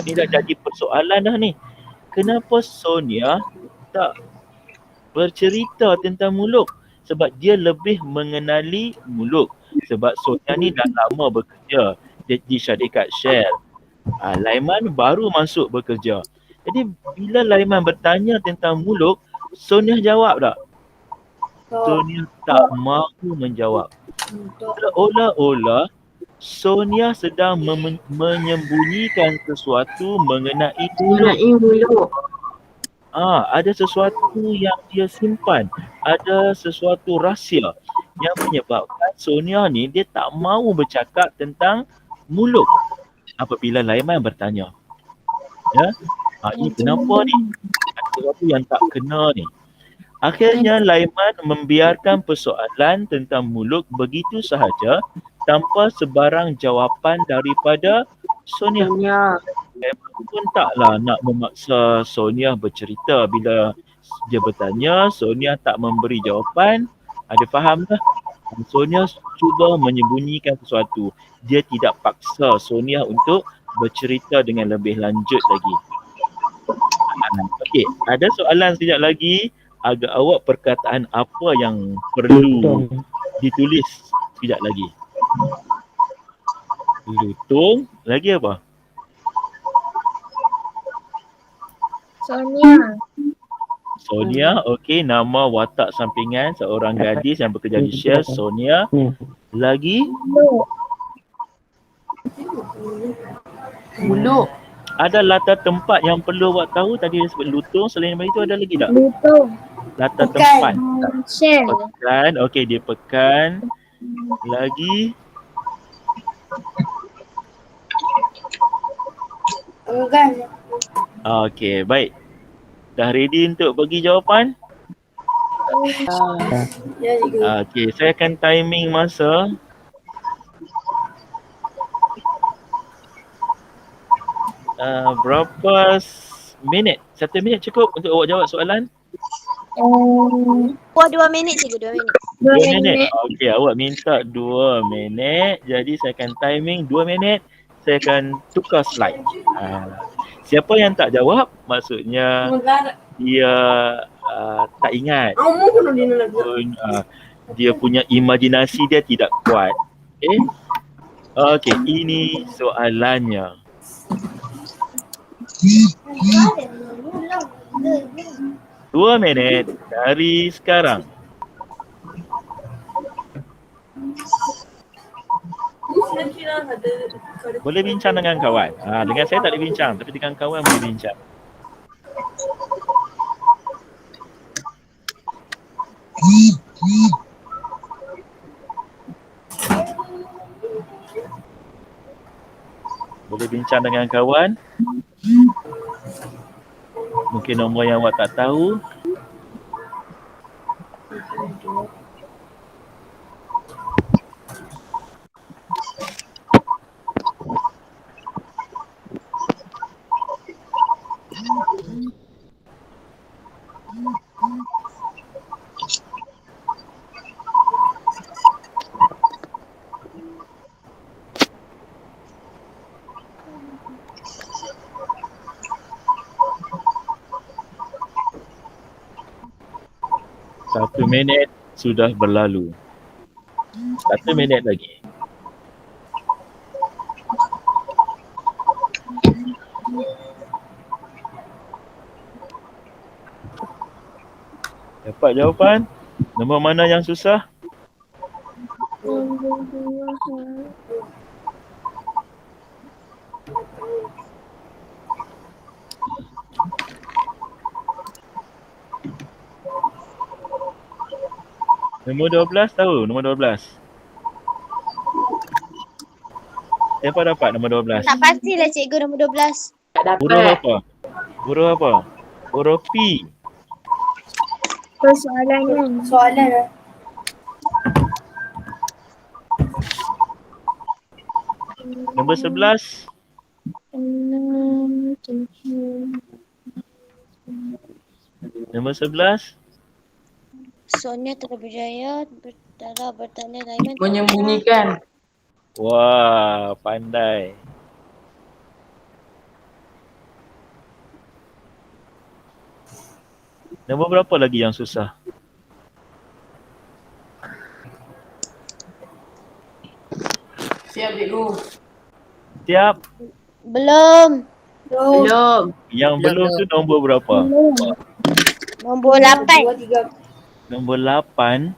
Ni dah jadi persoalan dah ni. Kenapa Sonia tak bercerita tentang muluk? Sebab dia lebih mengenali muluk. Sebab Sonia ni dah lama bekerja di syarikat Shell. Laiman baru masuk bekerja. Jadi bila Laiman bertanya tentang muluk, Sonia jawab tak? Sonia tak mahu menjawab. Seolah-olah Sonia sedang menyembunyikan sesuatu mengenai muluk. Ada sesuatu yang dia simpan, ada sesuatu rahsia yang menyebabkan Sonia ni dia tak mahu bercakap tentang muluk apabila Laiman bertanya. Ya, ini kenapa ni? Ada sesuatu yang tak kena ni. Akhirnya Laiman membiarkan persoalan tentang muluk begitu sahaja tanpa sebarang jawapan daripada Sonia. Laiman pun taklah nak memaksa Sonia bercerita. Bila dia bertanya, Sonia tak memberi jawapan. Ada fahamlah. Sonia cuba menyembunyikan sesuatu. Dia tidak paksa Sonia untuk bercerita dengan lebih lanjut lagi. Okey, ada soalan sekejap lagi. Agak awak perkataan apa yang perlu ditulis sekejap lagi? Lutung. Lagi apa? Sonia, okey. Nama watak sampingan seorang gadis yang bekerja di Shell, Sonia. Lagi? Muluk. Ada latar tempat yang perlu awak tahu. Tadi dia sebut lutung. Selain daripada itu ada lagi tak? Latar tempat. Pekan. Okey, dia pekan. Lagi? Enggan. Okey, baik. Dah ready untuk bagi jawapan? Ya, cikgu. Okey, saya akan timing masa. Berapa minit? 1 minit cukup untuk awak jawab soalan? 2 minit cikgu, 2 minit. 2 minit. Okey, awak minta 2 minit. Jadi saya akan timing 2 minit. Saya akan tukar slide. Siapa yang tak jawab, maksudnya dia tak ingat. Dia punya imajinasi dia tidak kuat. Okay? Okey, ini soalannya. Dua minit dari sekarang. Boleh bincang dengan kawan. Dengan saya tak boleh bincang, tapi dengan kawan boleh bincang. Boleh bincang dengan kawan. Mungkin nombor yang awak tak tahu. Satu minit sudah berlalu. 1 minit lagi. Dapat jawapan? Nombor mana yang susah? Nombor 12 tahu? Nombor 12. Siapa dapat nombor 12? Tak pastilah cikgu nombor 12. Tak Huruf dapat. apa? Huruf apa? Huruf P. Soalan. Nombor 11. Nombor 11. Sonia telah berjaya bertanya Laiman. Menyembunyikan. Wah, pandai. Nombor berapa lagi yang susah? Siap cikgu. Siap. Belum. Belum. Yang belum tu nombor berapa? Nombor 8. 2, 3. Nombor 8.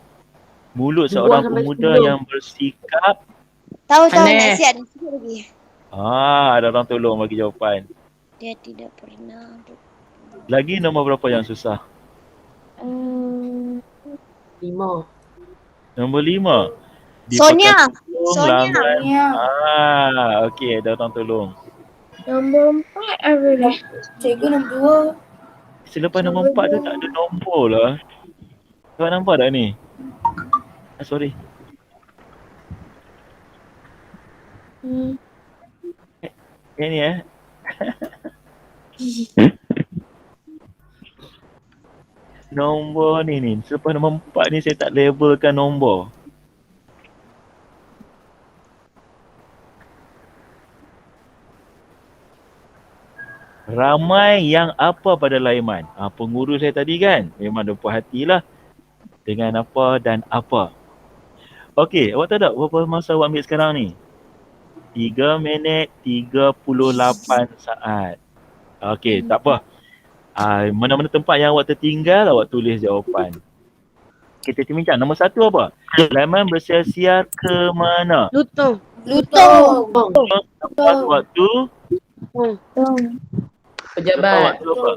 Mulut 2 seorang sampai pemuda 10. yang bersikap. Tahu Aneh. nak siap lagi. Ada orang tolong bagi jawapan. Dia tidak pernah Lagi nombor berapa yang susah? 5. Nombor 5. Sonia. Tolong Sonia. laman. Sonia. Okey, ada orang tolong. Nombor 4 apa dah? Cikgu nombor 2. Selepas nombor 4 tu tak ada nombor lah. Kau nampak tak ni? Sorry. Yang ni Nombor ni. Selepas nombor 4 ni saya tak labelkan nombor. Ramai yang apa pada Laiman? Pengurus saya tadi kan, memang dia puas hatilah dengan apa dan apa. Okey, awak tahu tak berapa masa awak ambil sekarang ni? 3 minit 38 saat. Okey, tak apa. Mana-mana tempat yang awak tertinggal, awak tulis jawapan. Kita bincang. Nombor 1 apa? Laiman bersiar-siar ke mana? Lutong. Tepat waktu. Pejabat. Waktu apa?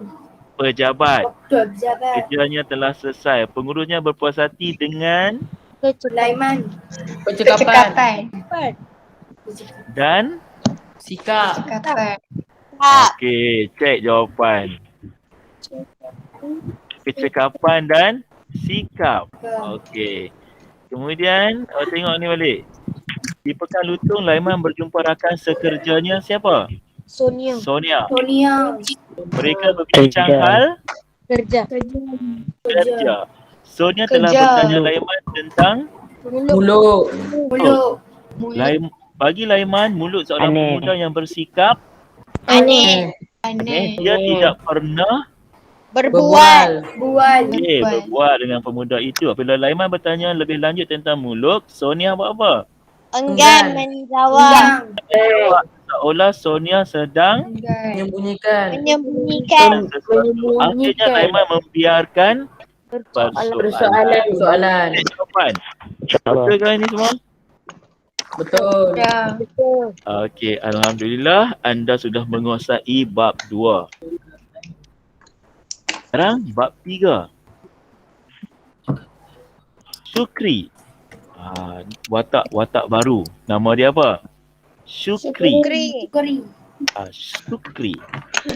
Pejabat. Betul, pejabat. Kerjanya telah selesai. Pengurusnya berpuas hati dengan Sulaiman. Percakapan. dan Sikap. Tak. okey, cek jawapan. Percakapan dan sikap. Okey. Kemudian, tengok ni balik. Di Pekan Lutung, Laiman berjumpa rakan sekerjanya siapa? Sonia. Sonia. Sonia. Mereka berbincang hal Kerja. kerja. Sonia telah Kerja. bertanya Laiman tentang Mulut. Mulut. bagi Laiman, mulut seorang pemuda yang bersikap Aneh. dia tidak pernah Berbual. Bual. berbual dengan pemuda itu. Apabila Laiman bertanya lebih lanjut tentang mulut, Sonia buat apa? Enggan menjawab. Seolah Sonia sedang Menyembunyikan. Menyembunyikan. akhirnya Laiman membiarkan persoalan. Soalan. Jawapan. Betul kan ini semua? Betul. Okey, alhamdulillah anda sudah menguasai bab 2. Sekarang bab 3. Syukri. Watak baru. Nama dia apa? Syukri. Kuri. Syukri.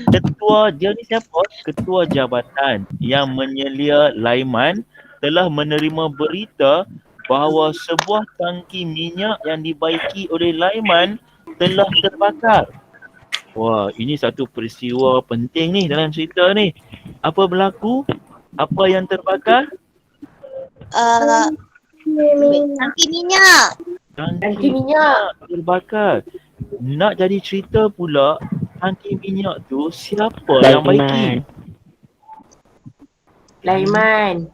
Ketua dia ni siapa? Ketua jabatan yang menyelia Laiman telah menerima berita bahawa sebuah tangki minyak yang dibaiki oleh Laiman telah terbakar. Wah, ini satu peristiwa penting ni dalam cerita ni. Apa berlaku? Apa yang terbakar? Tangki minyak. Tangki minyak terbakar. Nak jadi cerita pula, tangki minyak tu siapa yang baiki? Laiman.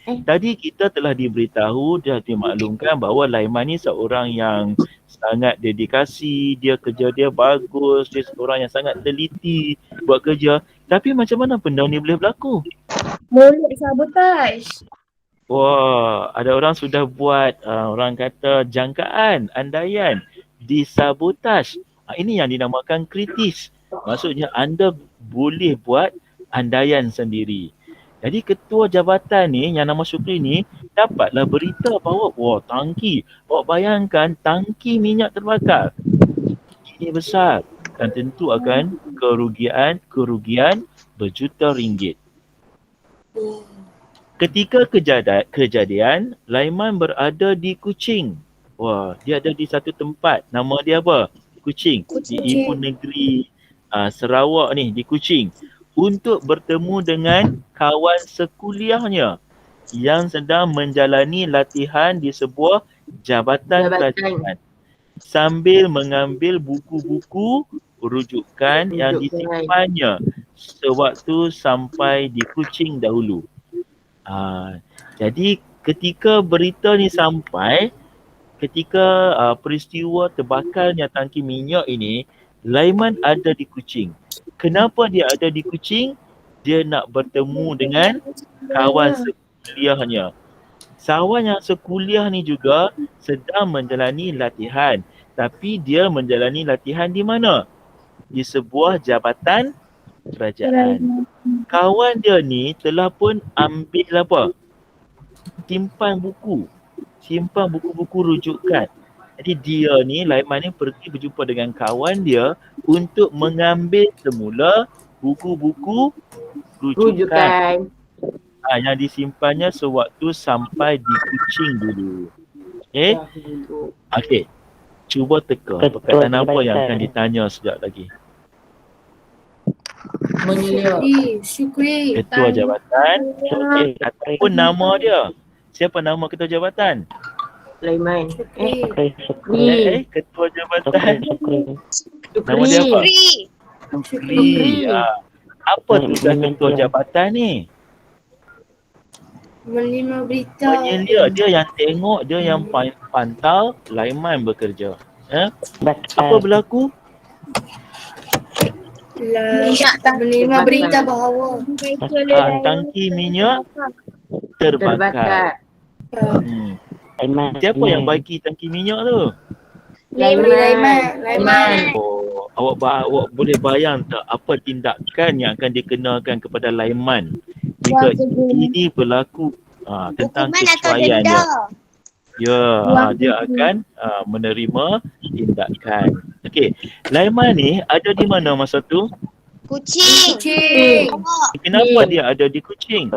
Tadi kita telah diberitahu dan dimaklumkan bahawa Laiman ni seorang yang sangat dedikasi, dia kerja dia bagus, dia seorang yang sangat teliti buat kerja. Tapi macam mana benda ni boleh berlaku? Mulut sabotaj. Wah, ada orang sudah buat orang kata jangkaan, andaian, disabotaj. Ini yang dinamakan kritis. Maksudnya anda boleh buat andaian sendiri. Jadi ketua jabatan ni yang nama Syukri ni dapatlah berita bahawa tangki. Awak bayangkan tangki minyak terbakar. Ini besar dan tentu akan kerugian berjuta ringgit. Ketika kejadian, Laiman berada di Kuching. Dia ada di satu tempat. Nama dia apa? Kuching. Di ibu negeri Sarawak ni, di Kuching. Untuk bertemu dengan kawan sekuliahnya yang sedang menjalani latihan di sebuah jabatan kerajaan sambil mengambil buku-buku rujukan yang disimpannya sewaktu sampai di Kuching dahulu. Jadi ketika berita ni sampai, ketika peristiwa terbakarnya tangki minyak ini, Laiman ada di Kuching. Kenapa dia ada di Kuching? Dia nak bertemu dengan kawan sekuliahnya. Kawan yang sekuliah ni juga sedang menjalani latihan. Tapi dia menjalani latihan di mana? Di sebuah jabatan kerajaan. kawan dia ni telah pun ambil apa? Simpan buku-buku rujukan. Jadi dia ni, Laiman ni pergi berjumpa dengan kawan dia untuk mengambil semula buku-buku rujukan. Yang disimpannya sewaktu sampai di Kuching dulu. Okey. Cuba teka perkataan apa yang akan ditanya sekejap lagi. Menyelia. Syukri. Ketua jabatan ataupun nama dia. Siapa nama ketua jabatan? Sulaiman. Ketua jabatan. Nama dia apa? Syukri. Apa tugas ketua jabatan ni? Menerima berita. Menyelia, dia yang tengok, dia yang pantau Laiman bekerja. Apa berlaku? Menerima berita bahawa Tangki minyak terbakar. Siapa yang bagi tangki minyak tu? Laiman. Awak boleh bayang tak apa tindakan yang akan dikenakan kepada Laiman jika ini berlaku tentang Hukuman atau kesuaian denda? dia. Dia akan menerima tindakan. Okey, Laiman ni ada di mana masa tu? Kucing. Kenapa dia ada di Kuching?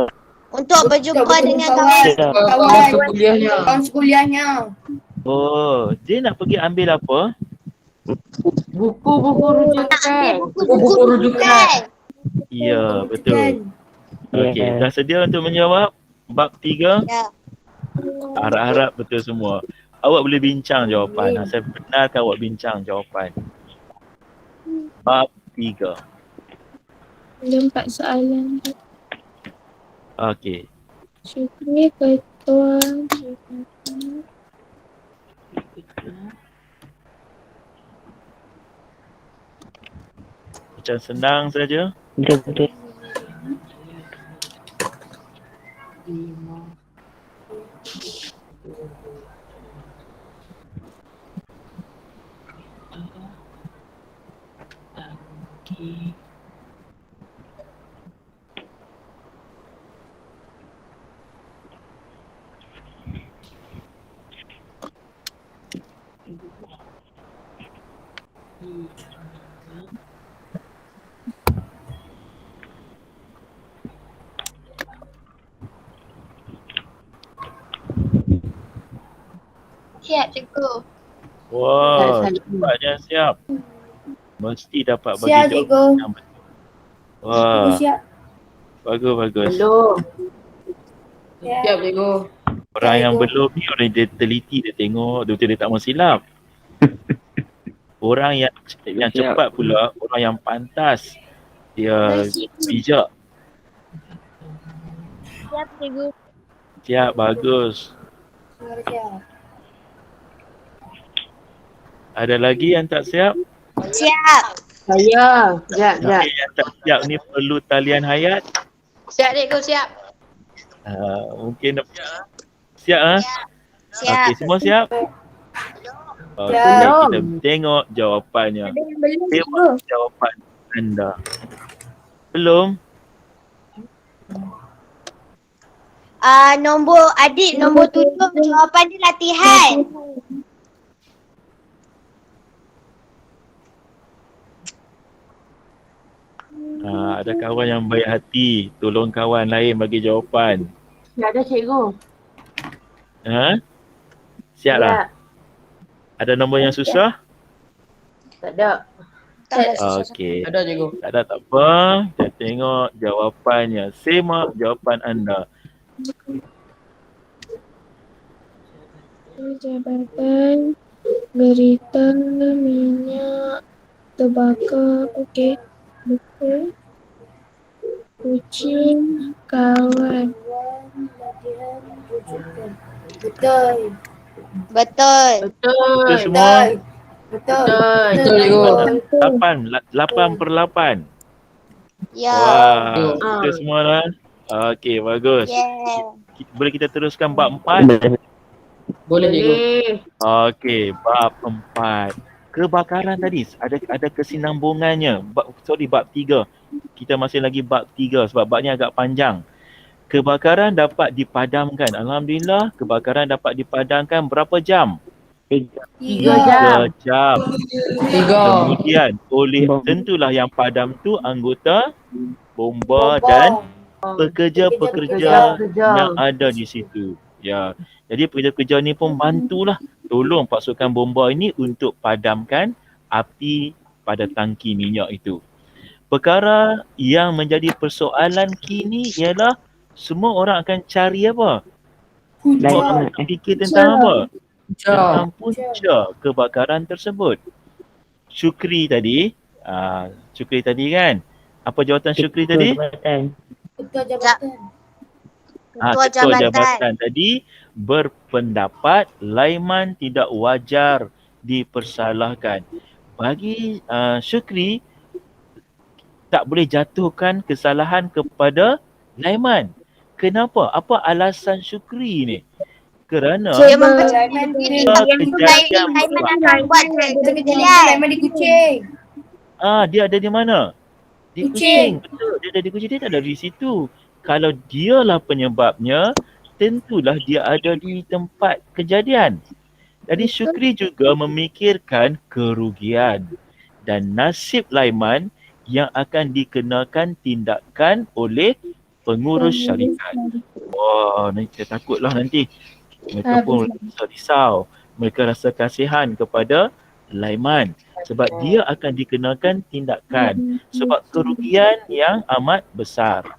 Untuk berjumpa dengan kawan. Kawan sekolah-nya. Oh, dia nak pergi ambil apa? Buku-buku rujukan. Buku rujukan. Ya, betul. Okey, dah sedia untuk menjawab bab 3? Ya. Harap-harap betul semua. Awak boleh bincang jawapan. Saya benarkan awak bincang jawapan. Bab 3. Ada 4 soalan. Okey. Syukri ketua. Macam senang saja. Siap, cikgu. Wah, cepatnya siap. Mesti dapat bagi Siap, jawapan cikgu. yang betul. Wah, Siap. bagus. Belum. Siap, cikgu. Orang yang belum ni orang dia teliti, dia tengok, dia tak mau silap. Orang yang cepat pula, orang yang pantas, dia bijak. Siap, cikgu. Siap, bagus. Ada lagi yang tak siap? Siap. Saya. Sekejap. Yang tak siap ni perlu talian hayat. Siap, cikgu. Siap. Mungkin siap Siap. Okey, semua siap? Okey, kita tengok jawapannya. Tengok jawapan anda. Belum? Nombor 7 jawapan dia latihan. Ada kawan yang baik hati, tolong kawan lain bagi jawapan. Tak ada cikgu. Siap lah? Ada nombor yang susah? Tak ada. Okey. Ada, cikgu. Tak ada, tak apa. Kita tengok jawapannya. Semak jawapan anda. Jabatan berita minyak terbakar. Okey. Buku. Kucing kawan. Betul. Betul. Betul semua? Betul. Betul, cikgu. 8/8. Ya. Wah, betul semua lah. Okey, bagus. Yeah. Boleh kita teruskan bab 4? Boleh, cikgu. Okey, bab 4. Kebakaran tadi ada kesinambungannya. Bab 3. kita masih lagi bab 3 sebab bab ni agak panjang. Kebakaran dapat dipadamkan. Alhamdulillah, kebakaran dapat dipadamkan berapa jam? 3 3 jam. jam. 3. Kemudian tentulah yang padam tu anggota bomba dan pekerja-pekerja yang ada di situ. Ya. Jadi pekerja-pekerja ni pun bantulah tolong pasukan bomba ini untuk padamkan api pada tangki minyak itu. Perkara yang menjadi persoalan kini ialah semua orang akan cari apa? Semua orang akan fikir tentang apa? Tentang punca kebakaran tersebut. Syukri tadi kan? Apa jawatan Syukri tadi? Ketua jabatan. Ketua jabatan. Tadi berpendapat Laiman tidak wajar dipersalahkan. Bagi Syukri, tak boleh jatuhkan kesalahan kepada Laiman. Kenapa? Apa alasan Syukri ni? Kerana Dia mempercayai diri yang Laiman akan buat kejadian. Laiman di Kuching. dia ada di mana? Di Kuching. Betul, dia ada di Kuching, dia tak ada di situ. Kalau dialah penyebabnya, tentulah dia ada di tempat kejadian. Jadi Syukri juga memikirkan kerugian dan nasib Laiman yang akan dikenakan tindakan oleh pengurus syarikat. Wah, nanti saya takutlah nanti. Mereka pun risau. Mereka rasa kasihan kepada Laiman sebab dia akan dikenakan tindakan sebab kerugian yang amat besar.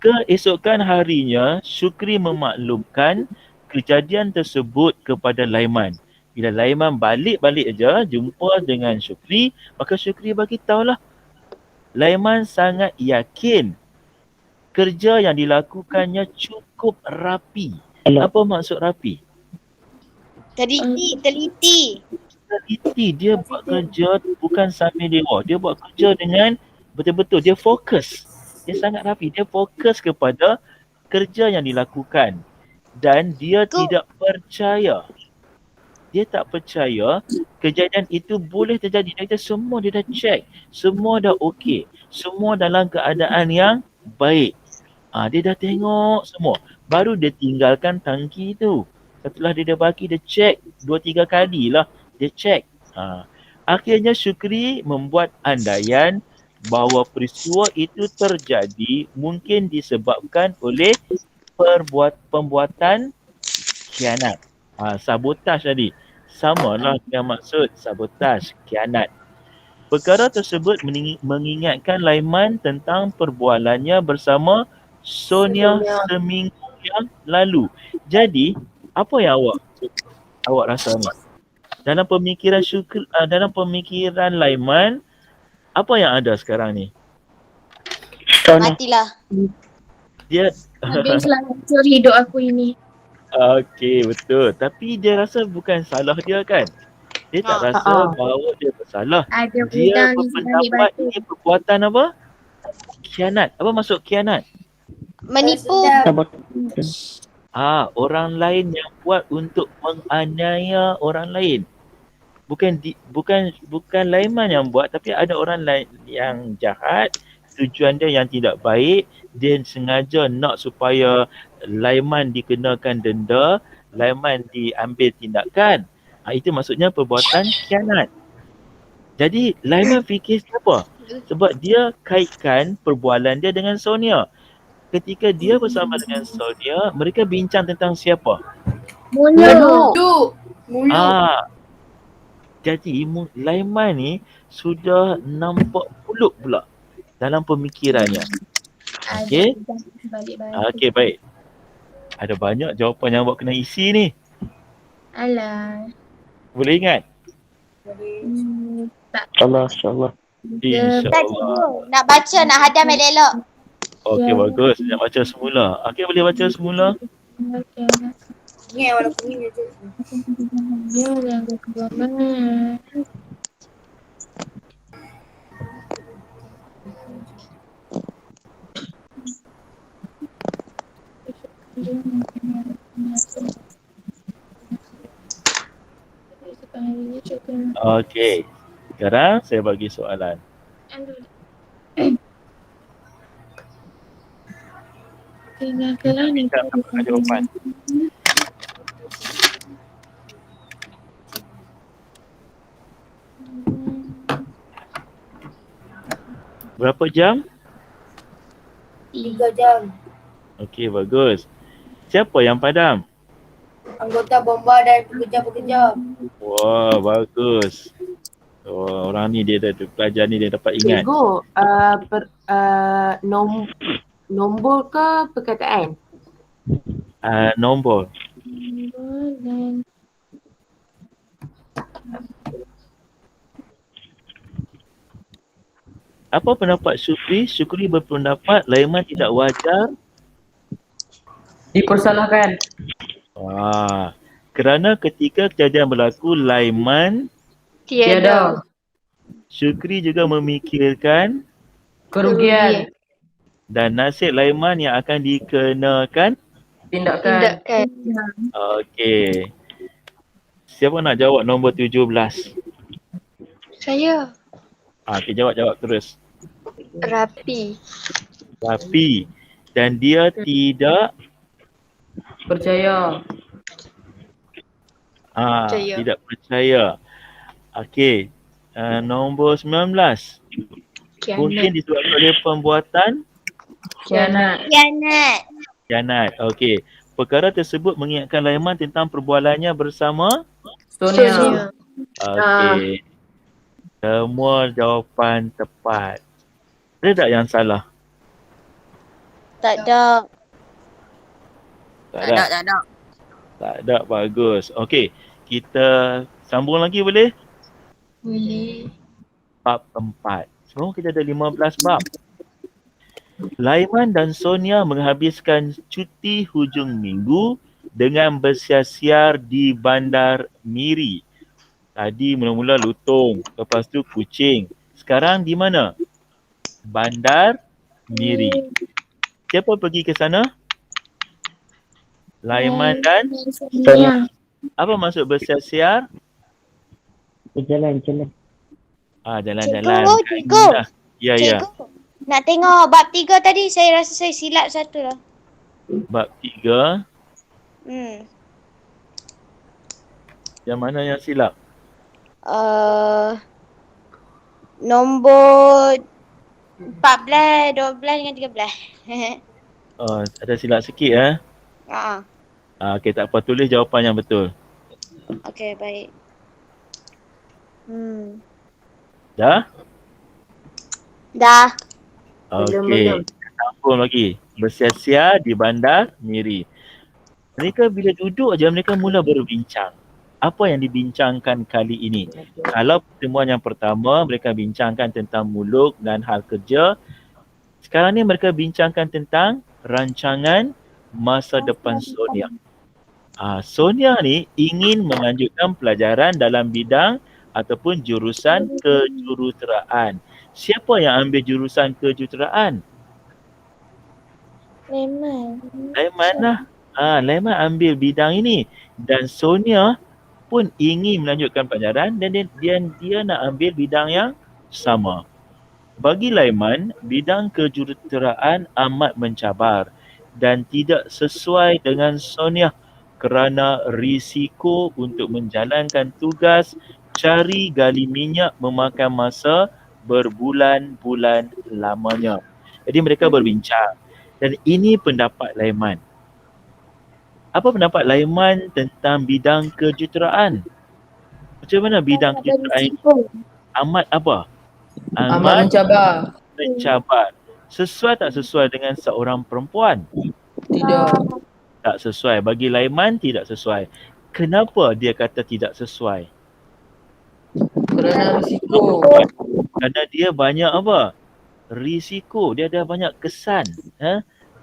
Keesokan harinya, Syukri memaklumkan kejadian tersebut kepada Laiman. Bila Laiman balik-balik aja jumpa dengan Syukri, maka Syukri bagi tahulah Laiman sangat yakin kerja yang dilakukannya cukup rapi. Apa maksud rapi? Teliti. Teliti. Dia buat kerja bukan sambil lewat. Dia buat kerja dengan betul-betul. Dia fokus. Dia sangat rapi. Dia fokus kepada kerja yang dilakukan. Dan dia tidak percaya. Dia tak percaya kejadian itu boleh terjadi. Dia kata semua dia dah check. Semua dah okey. Semua dalam keadaan yang baik. Dia dah tengok semua. Baru dia tinggalkan tangki tu. Setelah dia dah bagi, dia check 2-3 kali lah. Dia check. Akhirnya Syukri membuat andaian bahawa peristiwa itu terjadi mungkin disebabkan oleh pembuatan khianat. Sabotaj tadi. Samalah dengan maksud sabotaj, khianat. Perkara tersebut mengingatkan Laiman tentang perbualannya bersama Sonia seminggu yang lalu. Jadi, apa yang awak rasa ni? Dalam pemikiran Syukri, dalam pemikiran Laiman, apa yang ada sekarang ni? Matilah. Dia Habislah hancur hidup aku ini. okey, betul. Tapi dia rasa bukan salah dia kan? Dia tak rasa bahawa dia bersalah. Ada Dia udang di sebalik berpendapat batu. ini perbuatan apa? Khianat. Apa maksud khianat? Menipu. Orang lain yang buat untuk menganiaya orang lain. Bukan Laiman yang buat, tapi ada orang lain yang jahat, tujuan dia yang tidak baik, dia sengaja nak supaya Laiman dikenakan denda, Laiman diambil tindakan. Itu maksudnya perbuatan khianat. Jadi Laiman fikir siapa? Sebab dia kaitkan perbualan dia dengan Sonia. Ketika dia bersama dengan Sonia, mereka bincang tentang siapa? Mulut. Jadi Laiman ni sudah nampak Muluk pula dalam pemikirannya. Okey. Ada udang di sebalik batu. Okey, baik. Ada banyak jawapan yang awak kena isi ni. Alah. Boleh ingat? Tak. InsyaAllah. Tak cikgu. Nak baca, nak hadam elok-elok. Okey, bagus. Nak baca semula. Okey, boleh baca semula? Okey. Ingat warna kuning je. Ya, yang kedua mana? Okey. Sekarang saya bagi soalan. Tinggalkanlah ni. Tak dapat jawapan. Berapa jam? 3 jam. Okey, bagus. Siapa yang padam? Anggota bomba dan pekerja-pekerja. Wah, bagus. Oh, orang ni dia dah pelajar ni dia dapat ingat. Cikgu, nombor ke perkataan? Nombor. Apa pendapat Syukri? Syukri berpendapat Laiman tidak wajar. Dipersalahkan. Kerana ketika kejadian berlaku, Laiman, Tiada. Syukri juga memikirkan Kerugian. dan nasib Laiman yang akan dikenakan. Tindakan. Tindakan. Okey. Siapa nak jawab nombor 17? Saya. Okey, jawab terus. Rapi. Tapi dan dia tidak Percaya. Percaya. tidak percaya. Okey. Nombor 19. Mungkin Kianat. disebabkan oleh perbuatan Khianat. khianat. Okey. Perkara tersebut mengingatkan Laiman tentang perbualannya bersama. Sonia. Okey. Semua jawapan tepat. Ada tak yang salah? Tak ada. Tak ada. Tak ada, bagus. Okey. Kita sambung lagi boleh? Boleh. Bab 4. Sekarang kita ada 15 bab. Laiman dan Sonia menghabiskan cuti hujung minggu dengan bersiar-siar di Bandar Miri. Tadi mula-mula Lutung, lepas tu Kuching. Sekarang di mana? Bandar Miri. Siapa pergi ke sana? Laiman dan Sonia. apa maksud bersiar-siar? Berjalan-jalan. Jalan-jalan. Cikgu. Ya, ya. Cikgu, nak tengok bab 3 tadi, saya rasa saya silap satu lah. Bab 3. Yang mana yang silap? Nombor 14, 12 dengan 13. Ada silap sikit Okey, tak apa, tulis jawapan yang betul. Okey, baik. Dah? Dah. Okey. Sambung lagi. Bersiar-siar di Bandar Miri. Mereka bila duduk aja mereka mula berbincang. Apa yang dibincangkan kali ini? Kalau pertemuan yang pertama mereka bincangkan tentang muluk dan hal kerja. Sekarang ni mereka bincangkan tentang rancangan masa depan Sonia. Sonia ni ingin melanjutkan pelajaran dalam bidang ataupun jurusan kejuruteraan. Siapa yang ambil jurusan kejuruteraan? Laiman lah. Laiman ambil bidang ini dan Sonia pun ingin melanjutkan pelajaran dan dia nak ambil bidang yang sama. Bagi Laiman, bidang kejuruteraan amat mencabar dan tidak sesuai dengan Sonia kerana risiko untuk menjalankan tugas cari gali minyak memakan masa berbulan-bulan lamanya. Jadi mereka berbincang dan ini pendapat Laiman. Apa pendapat Laiman tentang bidang kejuruteraan? Macam mana bidang kejuruteraan ini? Amat apa? Amat mencabar. Mencabar. Sesuai tak sesuai dengan seorang perempuan? Tidak. Tak sesuai. Bagi Laiman tidak sesuai. Kenapa dia kata tidak sesuai? Kerana risiko. Kerana dia banyak apa? Risiko. Dia ada banyak kesan.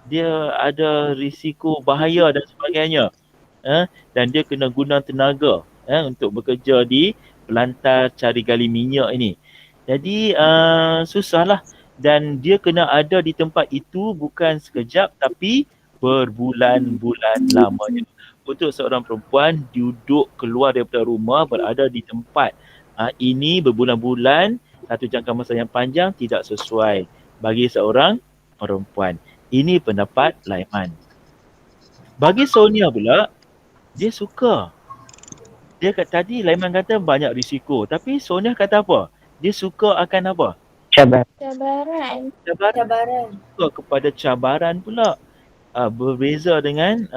Dia ada risiko bahaya dan sebagainya. Dan dia kena guna tenaga untuk bekerja di pelantar cari gali minyak ini. Jadi susahlah. Dan dia kena ada di tempat itu bukan sekejap tapi berbulan-bulan lamanya. Untuk seorang perempuan duduk keluar daripada rumah berada di tempat ini berbulan-bulan, satu jangka masa yang panjang tidak sesuai bagi seorang perempuan. Ini pendapat Laiman. Bagi Sonia pula, dia suka. Dia tadi Laiman kata banyak risiko. Tapi Sonia kata apa? Dia suka akan apa? Cabaran. Cabaran. Suka kepada cabaran pula. Berbeza dengan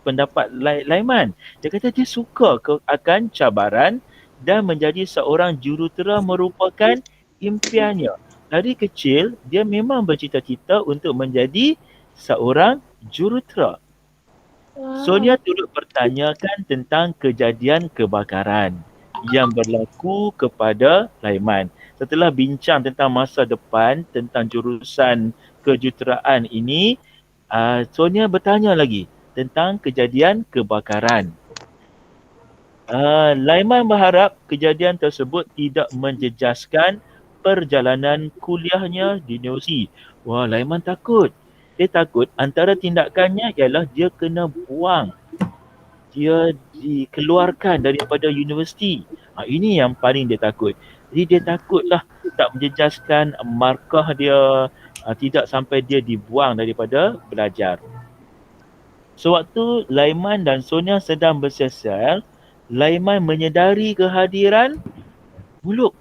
pendapat Laiman. Dia kata dia suka akan cabaran dan menjadi seorang jurutera merupakan impiannya. Dari kecil, dia memang bercita-cita untuk menjadi seorang jurutera. Sonia turut bertanyakan tentang kejadian kebakaran yang berlaku kepada Laiman. Setelah bincang tentang masa depan, tentang jurusan kejuruteraan ini, Sonia bertanya lagi tentang kejadian kebakaran. Laiman berharap kejadian tersebut tidak menjejaskan perjalanan kuliahnya di universiti. Wah, Laiman takut. Dia takut antara tindakannya ialah dia kena buang. Dia dikeluarkan daripada universiti. Ini yang paling dia takut. Jadi dia takutlah tak menjejaskan markah dia, tidak sampai dia dibuang daripada belajar. Sewaktu Laiman dan Sonia sedang bersesial, Laiman menyedari kehadiran Muluk.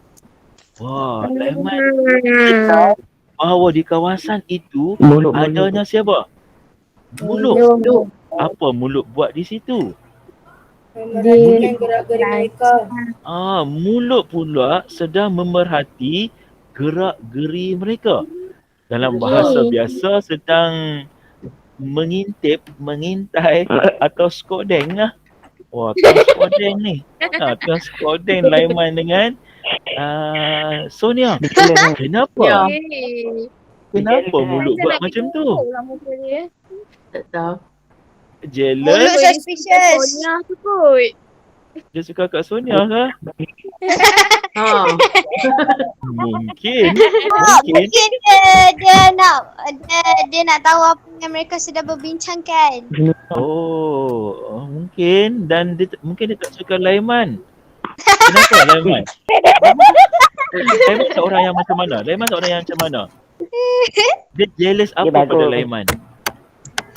Wah, Laiman tahu bahawa di kawasan itu adanya siapa? Muluk. Apa Muluk buat di situ? Memerhatikan gerak-gerik mereka. Muluk pula sedang memerhati gerak-geri mereka. Dalam bahasa biasa sedang mengintai atau skodeng lah. Wah, tengah skodeng ni. Tengah skodeng Laiman dengan Sonia. Kenapa? Kenapa Muluk buat macam tu? Tak tahu. Jealous? Mulut suspicious. Sonia tu kot. Dia suka kat Sonia ke? Mungkin. Mungkin dia nak tahu apa yang mereka sedang berbincangkan. Mungkin. Dan mungkin dia tak suka Laiman. Kenapa Laiman? Laiman seorang yang macam mana? Dia jealous apa pada Laiman?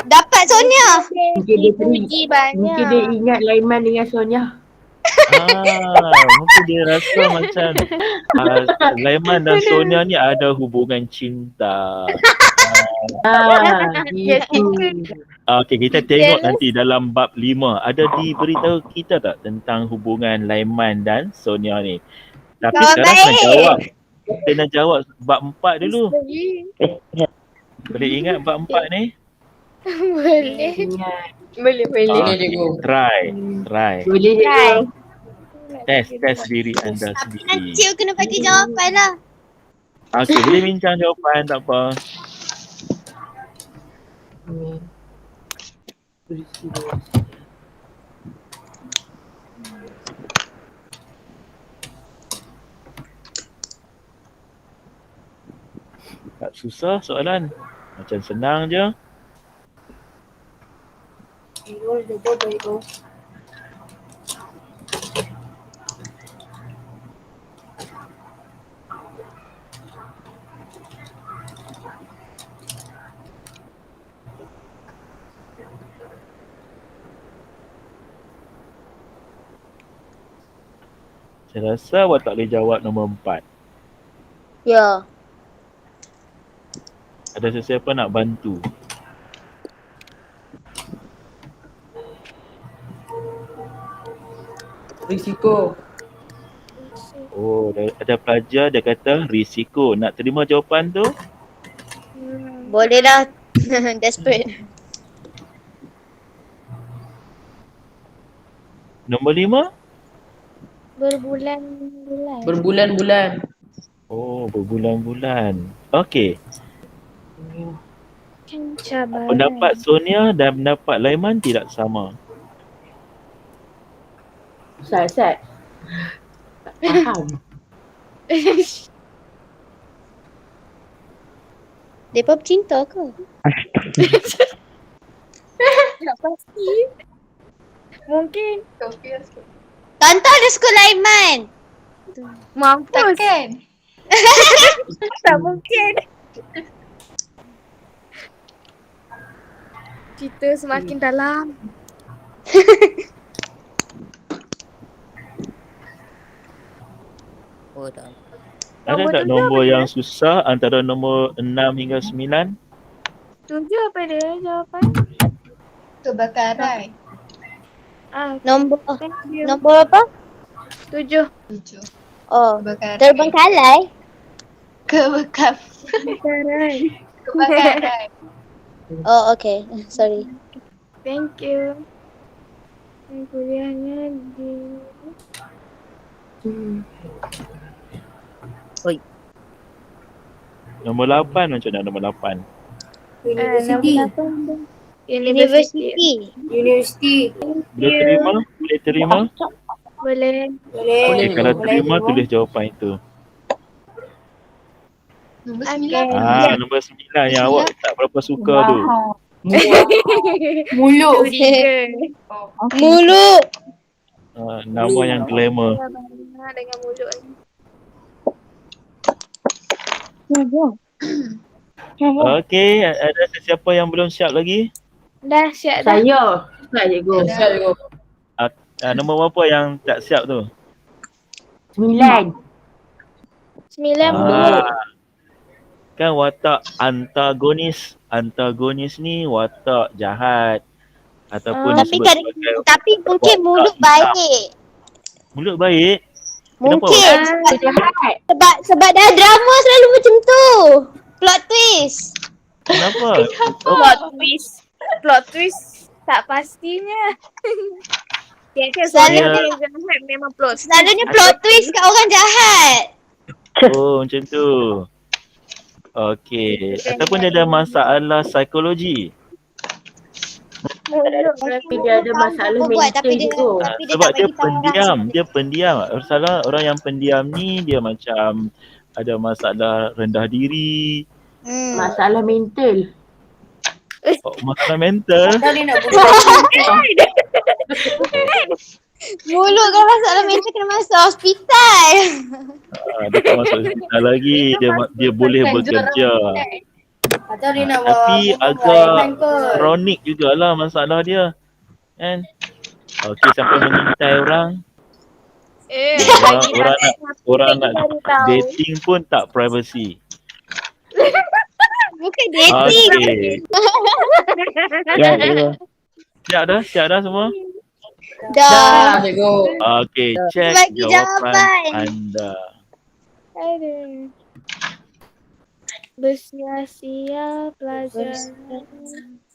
Dapat Sonia. Mungkin dia Puji banyak. Mungkin dia ingat Laiman dengan Sonia. Mungkin dia rasa macam Laiman dan Sonia ni ada hubungan cinta. Gitu. Okey, kita tengok nanti dalam bab 5. Ada diberitahu kita tak tentang hubungan Laiman dan Sonia ni? Tapi sekarang kena jawab bab 4 dulu. Boleh ingat bab 4 ni? Boleh. Boleh. Try. Boleh je. Test diri anda sendiri. Nanti you kena bagi jawapan lah. Okey, boleh bincang jawapan, tak apa. Tak susah soalan. Macam senang je. Irul juga baik tu. Saya rasa awak tak boleh jawab nombor 4. Ya. Ada sesiapa nak bantu? Risiko. Ada pelajar dia kata risiko. Nak terima jawapan tu? Boleh lah. Desperate. Nombor 5? Berbulan-bulan. Berbulan-bulan. Berbulan-bulan. Okey. Kan cabaran. Pendapat Sonia dan pendapat Laiman tidak sama. Sat. Tak faham. Mereka bercinta ke? Tak pasti. Mungkin. Contoh dia suka Laiman. Mampus. Tak mungkin. Cerita semakin dalam. Oh tak. Ada Nombor tak tujuh nombor apa yang susah antara nombor 6 hingga 9? 7 apa dia jawapan? Kebakaran. Nombor Thank you. nombor apa? 7. 7. Oh, Kebakaran. terbengkalai. Kebakaran. Kebakaran. Oh, okay. Sorry. Thank you. Kuliahnya di Nombor 8 macam mana nombor 8? University. University. University. Boleh terima? Boleh terima? boleh. Boleh. Okay, kalau Boleh terima terima. tulis jawapan itu. Nombor Okay. Nombor 9 yang awak tak berapa suka tu. Mulut. Mulut. Nama yang glamour. Banyak dengan mulut ni. Okey, ada sesiapa yang belum siap lagi? Dah siap dah. Saya cikgu. Siap cikgu. Nombor berapa yang tak siap tu? 9. 9. Kan watak antagonis. Antagonis ni watak jahat ataupun Ah, disebut sebagai Tapi mungkin mulut baik. mulut baik. Kenapa? Mungkin sebab dalam drama selalu macam tu. Plot twist. Kenapa? Plot twist tak pastinya. Selalu- memang plot twist. Selalunya plot twist kat orang jahat. Oh, macam tu. Okey. Ataupun dia ada masalah psikologi. Tapi dia ada masalah Buat, mental tapi dia- tu. Tapi dia Sebab tak dia bagi tahu pendiam. orang. Dia pendiam. Masalah orang yang pendiam ni dia macam ada masalah rendah diri. Masalah mental. Masalah mental. Dah dia nak bunuh. Mulut kalau masalah mental kena masuk hospital. Dia tak masuk hospital lagi. Dia boleh bekerja. Atau dia nak Tapi bunuh agak Raihan kot. kronik jugalah masalah dia. Kan? Okey, sampai mengintai orang. Orang nak dating pun tak privacy. Bukan dating. Okey. Siap dah semua? Dah. Cikgu. Okey, cek Bagi jawapan jawapan. anda. Aduh. Bersia-sia pelajaran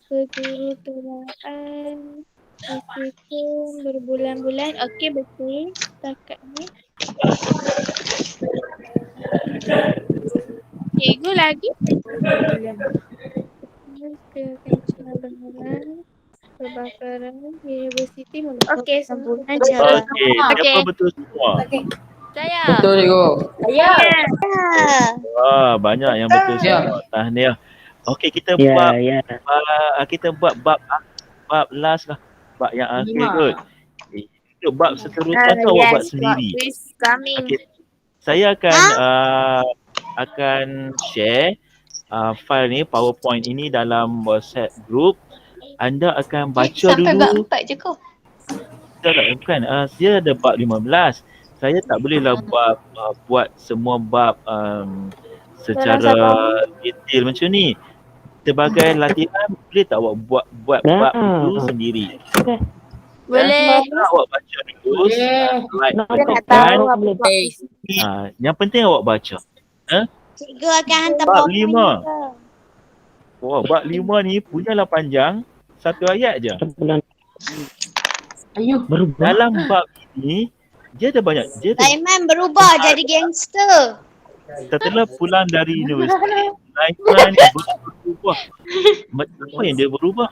seguru perayaan meskipun berbulan-bulan. Okey, betul setakat ni. Cikgu lagi? Kekancangan beneran kebakaran universiti mulut. Okey, sempurna cara. Okey, siapa betul semua? Okey. Saya. Betul cikgu. Wah, banyak yang betul Ya. semua. Tahniah. Okey, kita buat bab last lah. Bab yang akhir kot. Untuk bab seterusnya tu awak buat sendiri. Please coming. Okey. Saya akan share file ni, PowerPoint ini dalam WhatsApp group. Anda akan baca Sampai bab dulu. 4 je kau. Bukan, dia ada bab 15. Saya tak bolehlah buat semua bab secara detail macam ni. Sebagai latihan, boleh tak awak buat bab itu sendiri? Boleh. Awak baca dulu, slide Nak tekan. tahu. Yang penting awak baca. Cikgu akan hantar Bab PowerPoint 5. kita. Wah, bab 5 ni punyalah panjang. Satu ayat je. Ayuh, berubah. Dalam bab ini, dia ada banyak. Dia ada Laiman berubah jadi gangster. setelah pulang dari universiti, Laiman berubah. Macam apa yang dia berubah?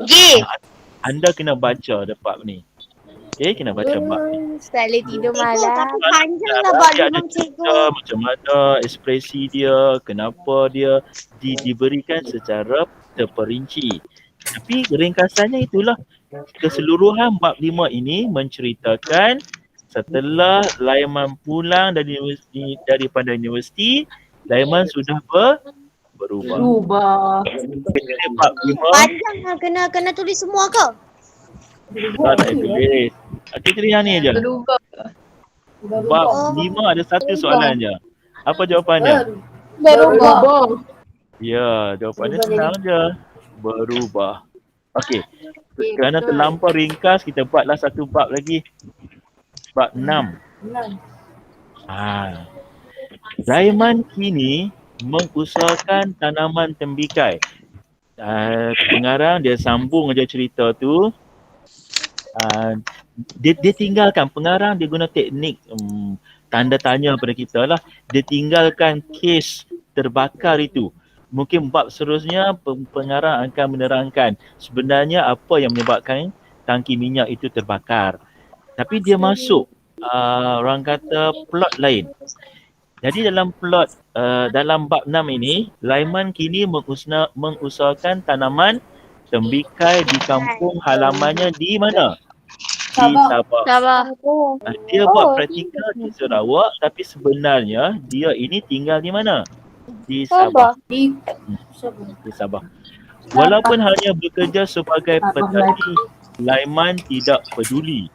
Gay. Anda kena baca bab ni. Okay, kena baca bab ni. Selalu tidur Cikgu, malam. tapi panjang lah bab Dia 5 ada cikgu. cerita macam mana ekspresi dia, kenapa dia diberikan secara terperinci. Tapi ringkasannya itulah. Keseluruhan bab 5 ini menceritakan setelah Laiman pulang daripada universiti, Laiman sudah berubah. Berubah. Jadi bab 5 Panjang lah, kena tulis semua ke? tak nak tulis. Kita tulis yang ni je. Berubah. Bab 5 ada satu soalan je. Apa jawapannya? Berubah. Ya, jawapannya senang je. Berubah. Okey. Kerana terlampau ringkas, kita buatlah satu bab lagi. Bab 6. Raiman kini mengusahakan tanaman tembikai. Pengarang dia sambung aja cerita tu. Dia tinggalkan, pengarang dia guna teknik tanda tanya pada kita lah. Dia tinggalkan kes terbakar itu. Mungkin bab seterusnya pengarang akan menerangkan sebenarnya apa yang menyebabkan tangki minyak itu terbakar. Tapi dia masuk orang kata plot lain. Jadi dalam plot dalam bab 6 ini, Laiman kini mengusahakan tanaman tembikai di kampung halamannya di mana? Di Sabah. Sabah. Dia buat praktikal di Sarawak tapi sebenarnya dia ini tinggal di mana? Di Sabah. Di Sabah. Walaupun hanya bekerja sebagai petani, Laiman tidak peduli.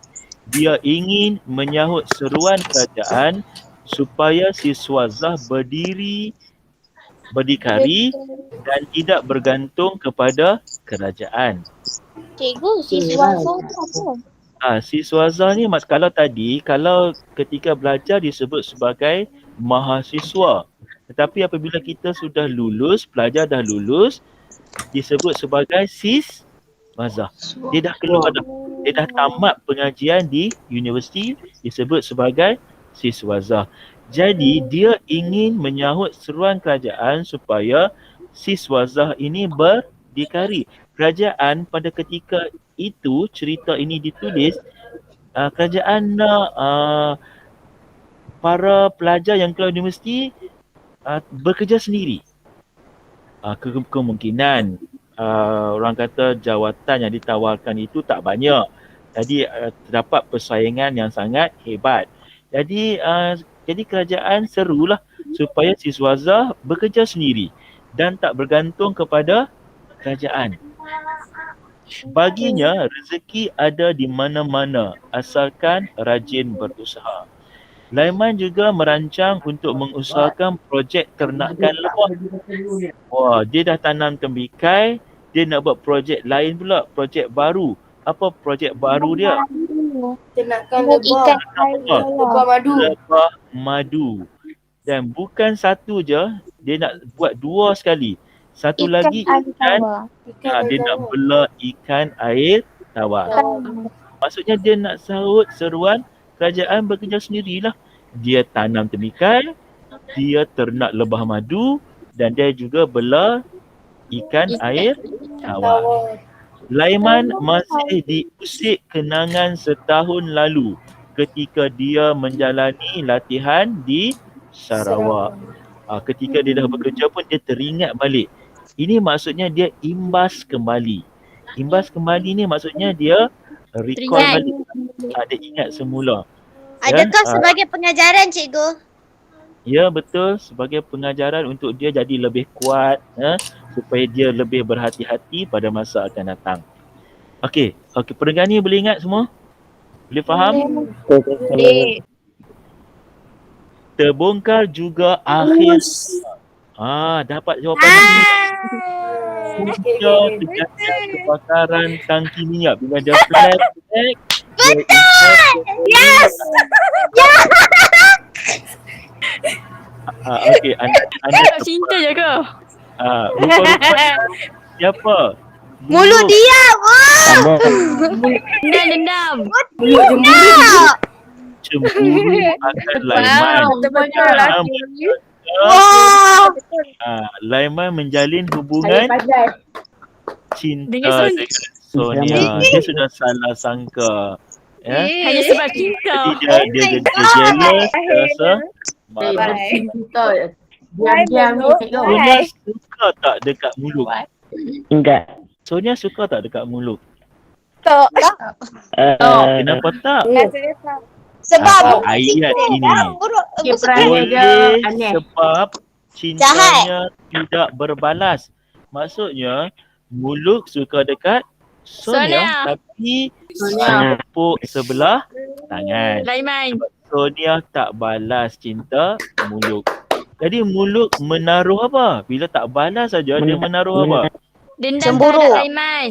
Dia ingin menyahut seruan kerajaan supaya siswa Zah berdikari dan tidak bergantung kepada kerajaan. Cikgu, siswa Zah tu apa? Siswa Zah ni kalau ketika belajar disebut sebagai mahasiswa. Tetapi apabila kita sudah lulus, pelajar dah lulus, disebut sebagai siswa Zah. Dia dah keluar dah. Dia dah tamat pengajian di universiti, disebut sebagai siswa Zah. Jadi dia ingin menyahut seruan kerajaan supaya siswa Zah ini berdikari. Kerajaan pada ketika itu cerita ini ditulis, kerajaan nak para pelajar yang keluar universiti bekerja sendiri. Kemungkinan orang kata jawatan yang ditawarkan itu tak banyak. Jadi terdapat persaingan yang sangat hebat. Jadi kerajaan serulah supaya siswa Zah bekerja sendiri dan tak bergantung kepada kerajaan. Baginya rezeki ada di mana-mana asalkan rajin berusaha. Laiman juga merancang untuk mengusahakan projek ternakan lebah. Wah, dia dah tanam tembikai, dia nak buat projek lain pula, projek baru. Apa projek baru dia? Ternakan lebah. Lebah madu. Lebah madu. Dan bukan satu je, dia nak buat dua sekali. Satu lagi ikan, dia nak bela ikan air tawar. Maksudnya dia nak sahut seruan kerajaan bekerja sendirilah. Dia tanam tembikai, dia ternak lebah madu dan dia juga bela ikan air tawar. Laiman masih diusik kenangan setahun lalu ketika dia menjalani latihan di Sarawak. Ketika dia dah bekerja pun dia teringat balik. Ini maksudnya dia imbas kembali. Imbas kembali ni maksudnya dia recall balik. Dia ingat semula. Adakah sebagai pengajaran, cikgu? Ya, betul, sebagai pengajaran untuk dia jadi lebih kuat, supaya dia lebih berhati-hati pada masa akan datang. Okey, pendengar ni boleh ingat semua? Boleh faham? Boleh. Terbongkar juga akhir. Dapat jawapan ni. Punca kejadian kebakaran tangki minyak bila dia flashback. Betul! Yes! Okey, anda Kau cinta je kau. rupa-rupanya siapa? Mulut dia! Dendam. Cemburu akan Laiman. Laiman menjalin hubungan cinta Dengan dengan Sonia. Dia sudah salah sangka. Hanya sebab cinta. Jadi dia jealous, dia rasa marah. Diam-diam ni cikgu. Sonia suka tak dekat mulut? Enggak. Sonia suka tak dekat mulut? Tak. Kenapa tak? Sebab Ayat ini Dia perangai dia boleh aneh. sebab cintanya tidak berbalas. Maksudnya Muluk suka dekat Sonia, Sonia. tapi Sonia. tepuk sebelah tangan. Laiman. Sonia tak balas cinta Muluk. Jadi Muluk menaruh apa? Bila tak balas saja dia menaruh apa? Dendam Cemburu. terhadap Laiman.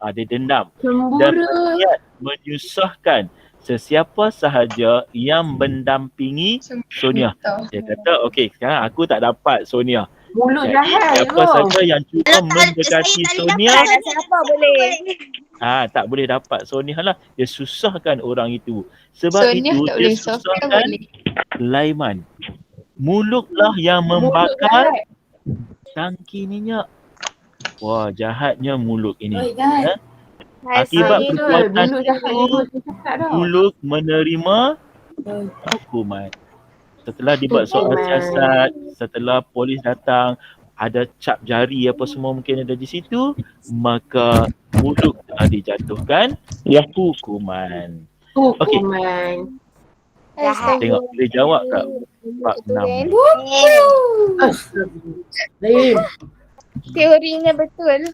Dia dendam dan Cemburu. berniat menyusahkan sesiapa sahaja yang mendampingi Sonia. Dia kata, okey, sekarang aku tak dapat Sonia. Mulut Jadi jahat siapa tu. saja yang cuba mendekati Sonia, Siapa boleh? tak boleh dapat Sonia lah. Dia susahkan orang itu. Sebab Sonia itu tak dia boleh soft, kan susahkan boleh. Laiman. Muluklah yang membakar tangki minyak. Wah, jahatnya Muluk ini. Ya? Akibat Betul. perbuatan Mulut jahat itu, dia cakap dah. Muluk menerima hukuman. Setelah dibuat soal siasat, setelah polis datang, ada cap jari apa semua mungkin ada di situ, maka Muluk telah dijatuhkan hukuman. Hukuman. Tengok boleh jawab tak? Bab 6. Lain. Teorinya betul.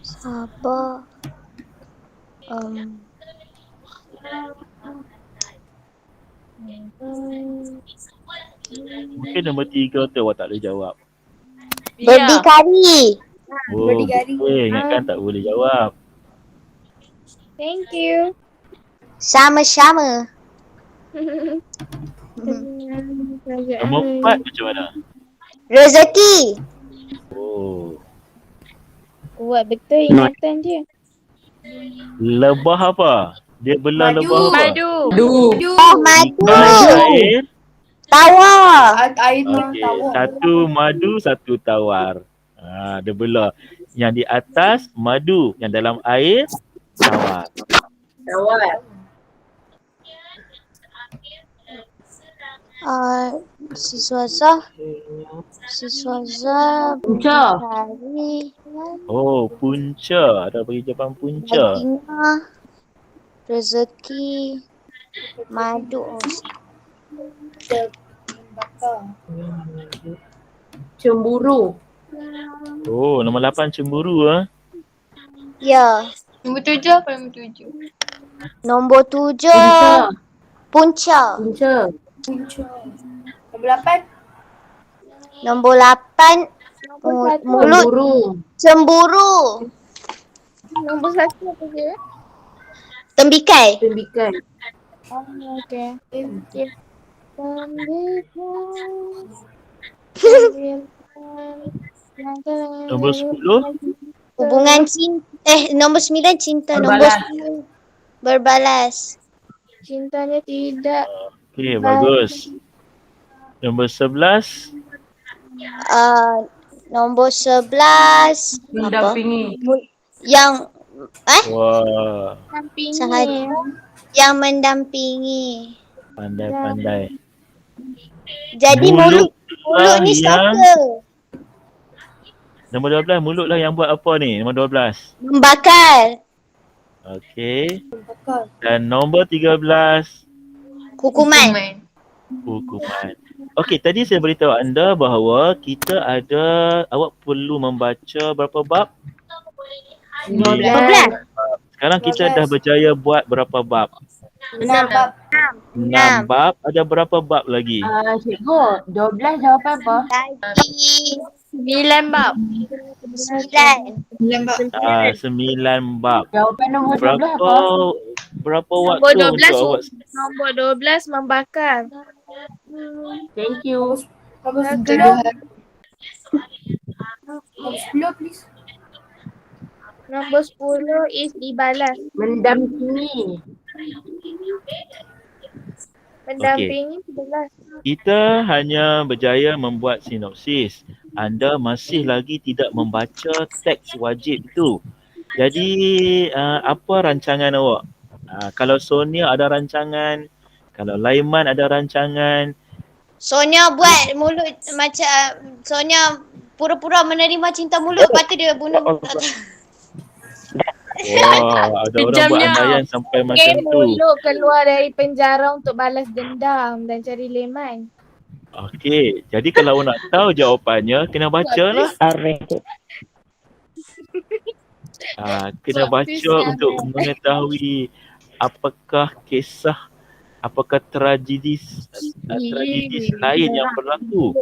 Sabar. Mungkin nombor 3 tu awak tak boleh jawab. Berdikari. Oh, berdikari. ingatkan tak boleh jawab. Thank you. Sama-sama. Nombor 4 macam mana? Rezeki. Oh, Kuat betul ingatan dia. lebah apa? Dia belah Madu. lebah apa? Madu. Oh, madu. Air. Tawar. Air Okey, satu madu, satu tawar. Dia belah. Yang di atas madu, yang dalam air tawar. Tawar. Siswa Zah. Siswa Zah. Punca. Berdikari. Oh, punca. Ada bagi jawapan punca. Baginda. Rezeki. Madu. Cemburu. Oh, nombor 8 cemburu Ya. Nombor 7 apa nombor 7? Nombor 7. Punca. Punca. Punca. Nombor 8? Nombor 8. Mulut. Cemburu. Cemburu. Nombor 1 apa dia? Tembikai. Tembikai. Oh, okay. Nombor 10. Hubungan cinta. Nombor 9 cinta. Nombor Berbalas. 10 berbalas. Cintanya tidak. Okey, bagus. Nombor 11. Nombor 11. Mendampingi. Yang Wah, Sampingnya. yang mendampingi. pandai-pandai. Jadi mulut lah ni yang siapa? nombor 12, mulut lah yang buat apa ni? Nombor 12. Membakar. Okey. Dan nombor 13, Hukuman. hukuman. Okey, tadi saya beritahu anda bahawa kita ada, awak perlu membaca berapa bab? 12. Sekarang kita dah berjaya buat berapa bab? 6 bab. 6 bab. Ada berapa bab lagi? Cikgu, 12 jawapan apa? Lagi 9 bab. 9. 9 bab. 9 bab. Jawapan nombor 12 Berapa apa? berapa Nombor waktu 12 untuk awak? Nombor 12 membakar. Thank you. Nombor 10. Nombor 10 please. Nombor 10 is dibalas. Mendampingi. Mendampingi 11. Kita hanya berjaya membuat sinopsis. Anda masih lagi tidak membaca teks wajib itu. Jadi apa rancangan awak? Kalau Sonia ada rancangan, kalau Laiman ada rancangan, Sonia buat mulut macam Sonia pura-pura menerima cinta mulut, lepas tu dia bunuh. Wah, ada orang buat Kejamnya. andaian sampai macam Okay, tu. Mulut keluar dari penjara untuk balas dendam dan cari leman. Okey, jadi kalau nak tahu jawapannya, kena baca lah. Kena Plot baca twist yang untuk mengetahui apakah kisah, apakah tragedis lain yang berlaku.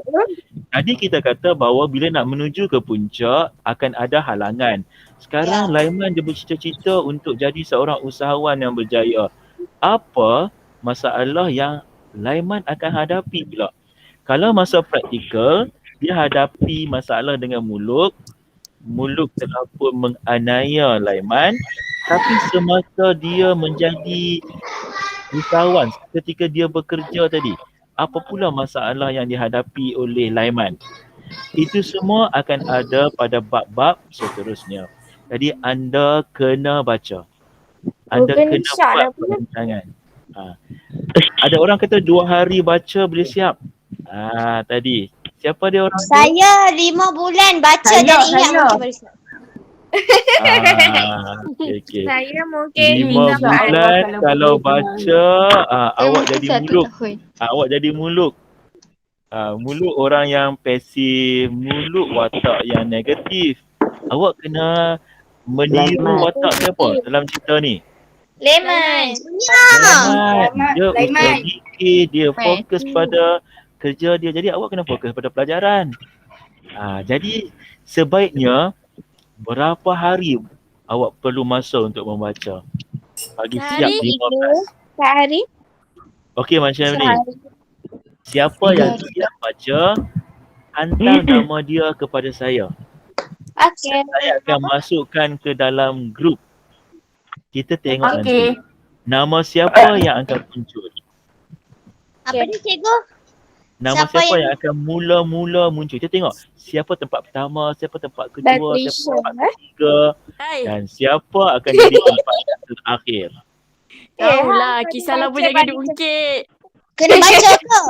Tadi kita kata bahawa bila nak menuju ke puncak akan ada halangan. Sekarang Laiman dia bercita-cita untuk jadi seorang usahawan yang berjaya. Apa masalah yang Laiman akan hadapi pula? Kalau masa praktikal, dia hadapi masalah dengan Muluk. Muluk telah pun menganiaya Laiman, tapi semasa dia menjadi usahawan, ketika dia bekerja tadi, apa pula masalah yang dihadapi oleh Laiman? Itu semua akan ada pada bab-bab seterusnya. Jadi anda kena baca. Anda Bukan kena syak buat lah pula. perbincangan. Ada orang kata 2 hari baca boleh siap. Tadi. Siapa dia orang tu? Saya 5 bulan baca Saya, dan ingat saya. mungkin baru siap. Okay. Saya mungkin 5 minta bulan kalau kalau boleh baca awak mungkin jadi 1 muluk. tahun. Awak jadi muluk. Muluk orang yang pasif, muluk watak yang negatif. Awak kena meniru watak siapa dalam cerita ni? leman. Laiman. Dia Laiman. fikir, dia fokus pada kerja dia. Jadi awak kena fokus pada pelajaran. Jadi sebaiknya berapa hari awak perlu masa untuk membaca? Bagi siap Sehari 15. Sehari. Okey macam ni. Sehari. Siapa yang siap baca, hantar nama dia kepada saya. Okay. Saya akan masukkan ke dalam grup. Kita tengok nanti. Okey. Nama siapa yang akan muncul? Apa ni cikgu? Nama Siapa siapa yang- yang akan mula-mula muncul. Kita tengok siapa tempat pertama, siapa tempat kedua, siapa Patricia, tempat ketiga Hai. dan siapa akan jadi tempat yang terakhir. Tahulah kisah lama jangan diungkit. Kena baca ke?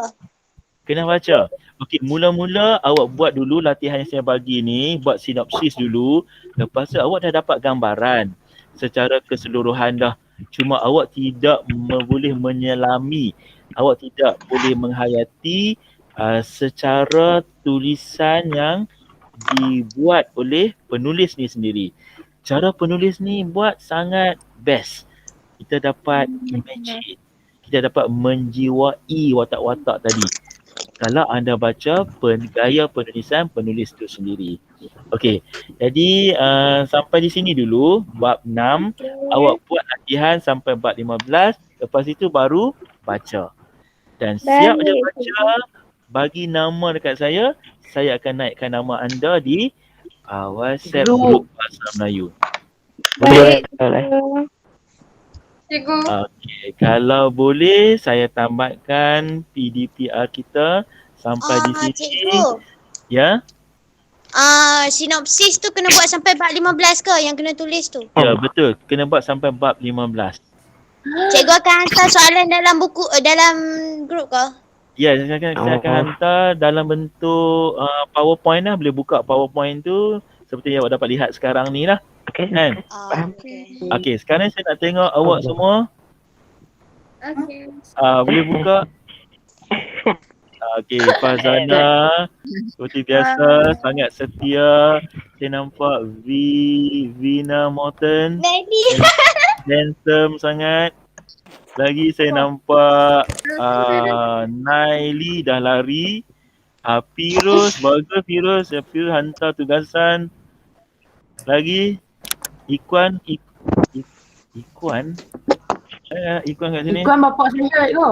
Kena baca. Okey, mula-mula awak buat dulu latihan yang saya bagi ni, buat sinopsis dulu. Lepas tu awak dah dapat gambaran secara keseluruhan dah. Cuma awak tidak boleh menyelami, awak tidak boleh menghayati secara tulisan yang dibuat oleh penulis ni sendiri. Cara penulis ni buat sangat best. Kita dapat imagine, kita dapat menjiwai watak-watak tadi. Kalau anda baca gaya penulisan penulis tu sendiri. Okey, jadi sampai di sini dulu bab 6. Awak buat latihan sampai bab 15. Lepas itu baru baca. Dan siap je baca, bagi nama dekat saya akan naikkan nama anda di WhatsApp group Bahasa Melayu. Boleh? Cikgu. Okey, kalau boleh saya tamatkan PDPR kita sampai di sini. Cikgu. Ya? Sinopsis tu kena buat sampai bab 15 ke yang kena tulis tu? Ya, betul. Kena buat sampai bab 15. Cikgu akan hantar soalan dalam buku dalam grup ke? Ya, saya akan hantar dalam bentuk PowerPoint lah. Boleh buka PowerPoint tu seperti yang awak dapat lihat sekarang ni lah. Kan? Okay. Okey, sekarang saya nak tengok awak semua. Okay. Boleh buka. Okey, Fazana seperti biasa sangat setia. Saya nampak Vina Morton Baby. handsome sangat. Lagi saya nampak Naili dah lari. Firuz, bagus Firuz. Firuz hantar tugasan. Lagi Ikuan Ikuan kat sini. Ikuan bapak saya tu.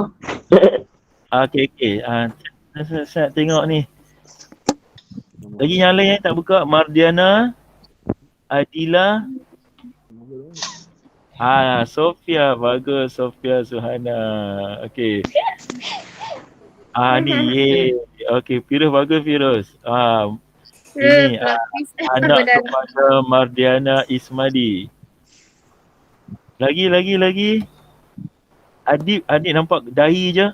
Okey. Saya tengok ni. Lagi yang lain yang tak buka. Mardiana, Adila, Sofia, bagus Sofia Suhana. Okey. Ni okey, Firuz bagus Firuz. Ini anak kepada Mardiana Ismadi. Lagi. Adik nampak dahi je.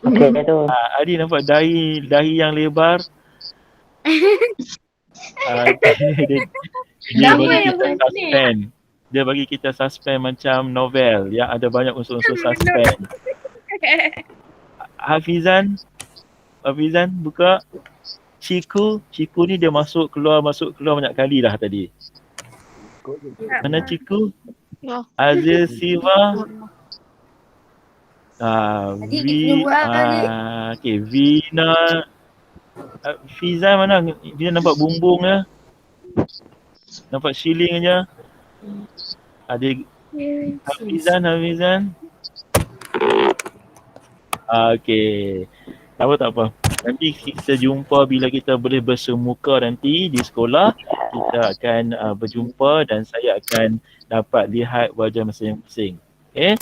Okey tu. Adi nampak dahi yang lebar. Dia bagi kita suspend. Dia bagi kita suspend macam novel yang ada banyak unsur-unsur suspend. Hafizan buka. Ciku ni dia masuk keluar banyak kali dah tadi. Mana Ciku? Azil Siva. Okay, Vina. Fizan mana? Vina nampak bumbung ya. Nampak shilling aja. Ada Hafizan. Okay. Tak apa. Nanti kita jumpa bila kita boleh bersemuka nanti di sekolah. Kita akan berjumpa dan saya akan dapat lihat wajah masing-masing. Okay,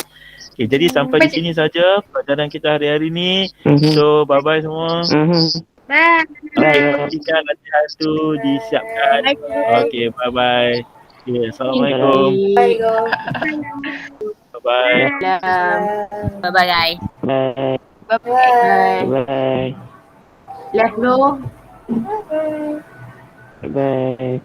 jadi sampai di sini saja pelajaran kita hari-hari ni. So bye-bye semua. Bye. Pastikan latihan tu disiapkan. Okay, bye-bye. Okay, Assalamualaikum. Bye-bye. Bye-bye guys. Bye. Bye. Bye. Let's go. Bye.